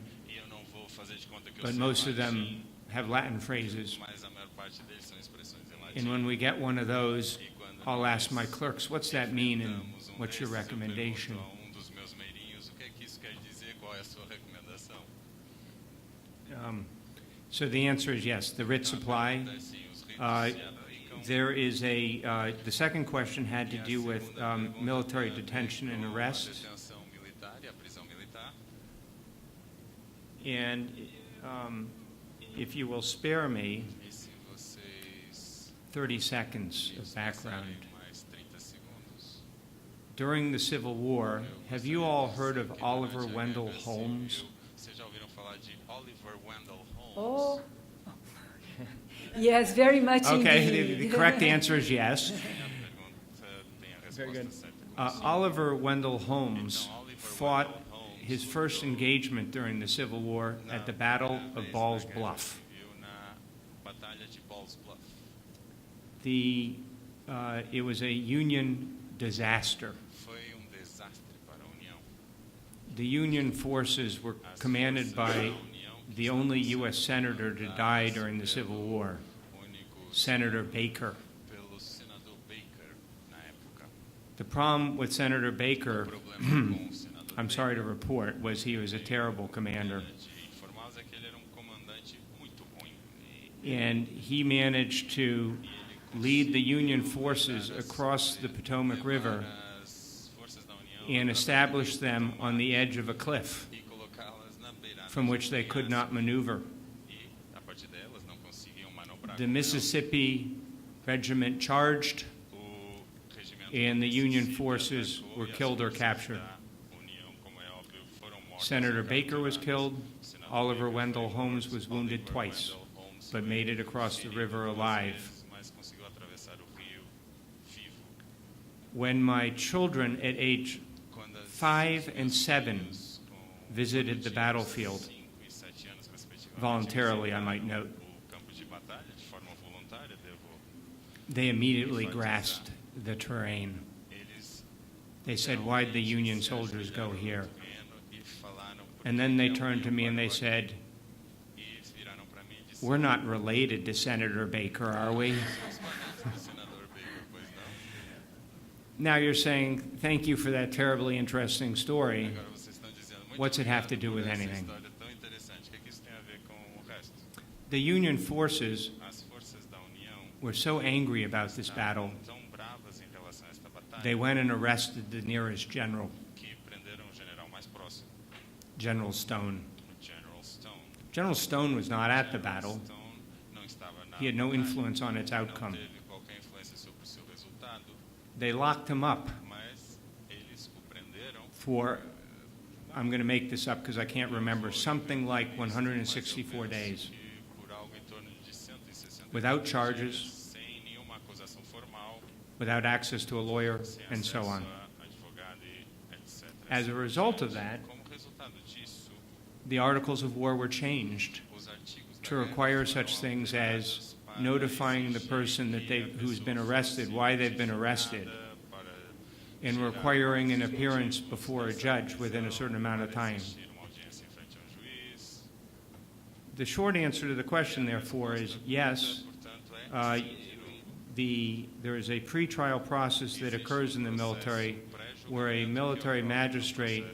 but most of them have Latin phrases. And when we get one of those, I'll ask my clerks, what's that mean and what's your recommendation? So the answer is yes, the writs apply. There is the second question had to do with military detention and arrest. And if you will spare me 30 seconds of background. During the Civil War, have you all heard of Oliver Wendell Holmes? Oh, Yes, very much Okay, indeed. the correct answer is yes. A pergunta tem a Very good. resposta certa. Oliver Wendell Holmes fought his first engagement during the Civil War at the Battle of Ball's Bluff. Viu na Batalha de Ball's Bluff. It was a Union disaster. Foi desastre para a União. The Union forces were commanded by the only U.S. senator to die during the Civil War, Único Senator Baker. pelo senador Baker na época. The problem with Senator Baker, O problema com o senador I'm sorry to report, was he was a terrible commander. de informá-los é que ele era comandante muito ruim. And he managed to lead the Union forces across the Potomac River As forças da União and establish them on the edge of a cliff e colocá-las na beirada from which they could not maneuver. e a partir delas não conseguiam manobrar. The Mississippi Regiment charged, O regimento and the Union Mississippi forces atacou were e as killed or forças captured. da União, como é óbvio, foram mortas Senator ou Baker was capturadas. killed. Senador Oliver Baker Wendell foi Holmes morto. was wounded Oliver twice, Wendell Holmes but foi made it across the ferido river duas alive. vezes, mas conseguiu atravessar o rio vivo. When my children at age Quando as 5 and 7 filhos com visited the battlefield, 5 e 7 anos, respectivamente, voluntarily, I might note, o campo de batalha de forma voluntária, they immediately grasped the terrain. eles They said, "Why'd the Union soldiers go here?" e falaram por And then they turned to me and they said, e eles viraram para mim e disseram: "We're not related to Senator Baker, are we?" "Os parentes do senador Baker, pois não?" Now you're saying, thank you for that terribly interesting story. Agora vocês estão dizendo muito What's it have to obrigado do por with essa anything? história tão interessante. O que isso tem a ver com o resto? The Union forces As forças da União were so angry about this battle, estavam tão bravas em relação a esta batalha they went and arrested the nearest general, que prenderam o general mais próximo, General Stone. o General Stone. General Stone was not at the battle. Stone não estava na He had no batalha, influence on its não outcome. teve qualquer influência sobre o seu resultado, They locked him up mas eles o prenderam for, I'm going to make this up because I can't remember, something like 164 days e por algo em torno de 160 without dias, charges, sem nenhuma acusação formal, without access to a lawyer, sem and so acesso on. a advogado e etc. As a result of that, Como resultado disso, the Articles of War were changed os artigos da to guerra require foram such things as alterados para notifying the exigir person that que a who's been pessoa arrested, fosse why they've been arrested, notificada para and gerar requiring an appearance before a judge within a certain amount of time. exigir uma audiência em frente a juiz. The short answer to the question, therefore, is yes. Portanto, There is a pretrial process that occurs in the military where a military magistrate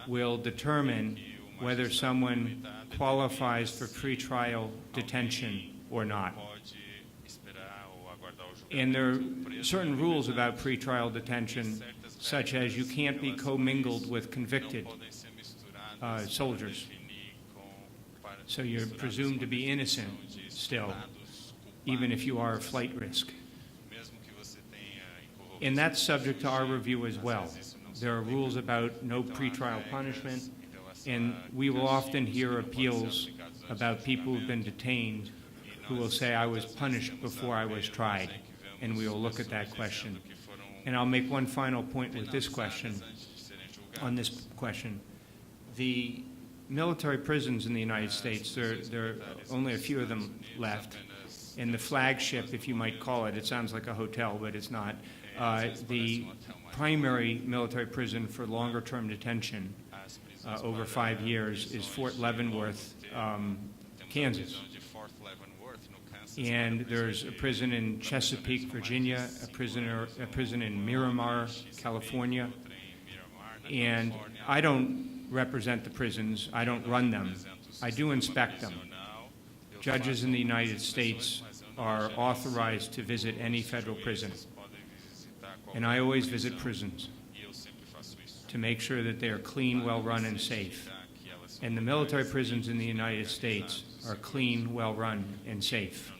will determine whether someone qualifies for pretrial detention or not. pode esperar ou aguardar o And there julgamento are certain rules about pretrial detention, such as you can't be commingled with convicted. podem ser misturadas soldiers. definir com So you're presumed to be innocent still, even if you are a flight risk. mesmo que você tenha And that's subject to our review as well. There are rules about no pretrial punishment, and we will often hear appeals about people who've been detained who will say, I was punished before I was tried, and we will look at that question. And I'll make one final point with this question, on this question. The military prisons in the United States, there are only a few of them left, and the flagship, if you might call it, it sounds like a hotel, but it's not, the primary military prison for longer-term detention over 5 years is Fort Leavenworth, Kansas. And there's a prison in Chesapeake, Virginia, a prison in Miramar, California. And I don't represent the prisons. I don't run them. I do inspect them. Judges in the United States are authorized to visit any federal prison. And I always visit prisons to make sure that they are clean, well-run, and safe. And the military prisons in the United States are clean, well-run, and safe.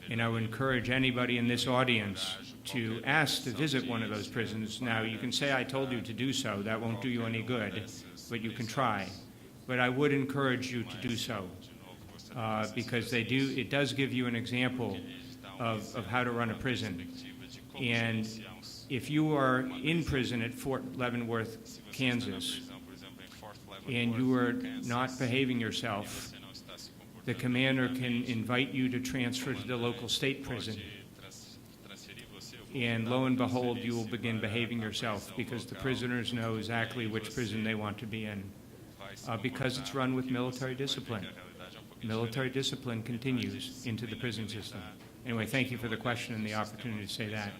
And I would encourage anybody in this audience to ask to visit one of those prisons. Now, you can say I told you to do so. That won't do you any good, but you can try. But I would encourage you to do so. because it does give you an example of how to run a prison. And if you are in prison at Fort Leavenworth, Kansas, and you are not behaving yourself, the commander can invite you to transfer to the local state prison. And lo and behold, you will begin behaving yourself because the prisoners know exactly which prison they want to be in, because it's run with military discipline. Military discipline continues into the prison system. Anyway, thank you for the question and the opportunity to say that.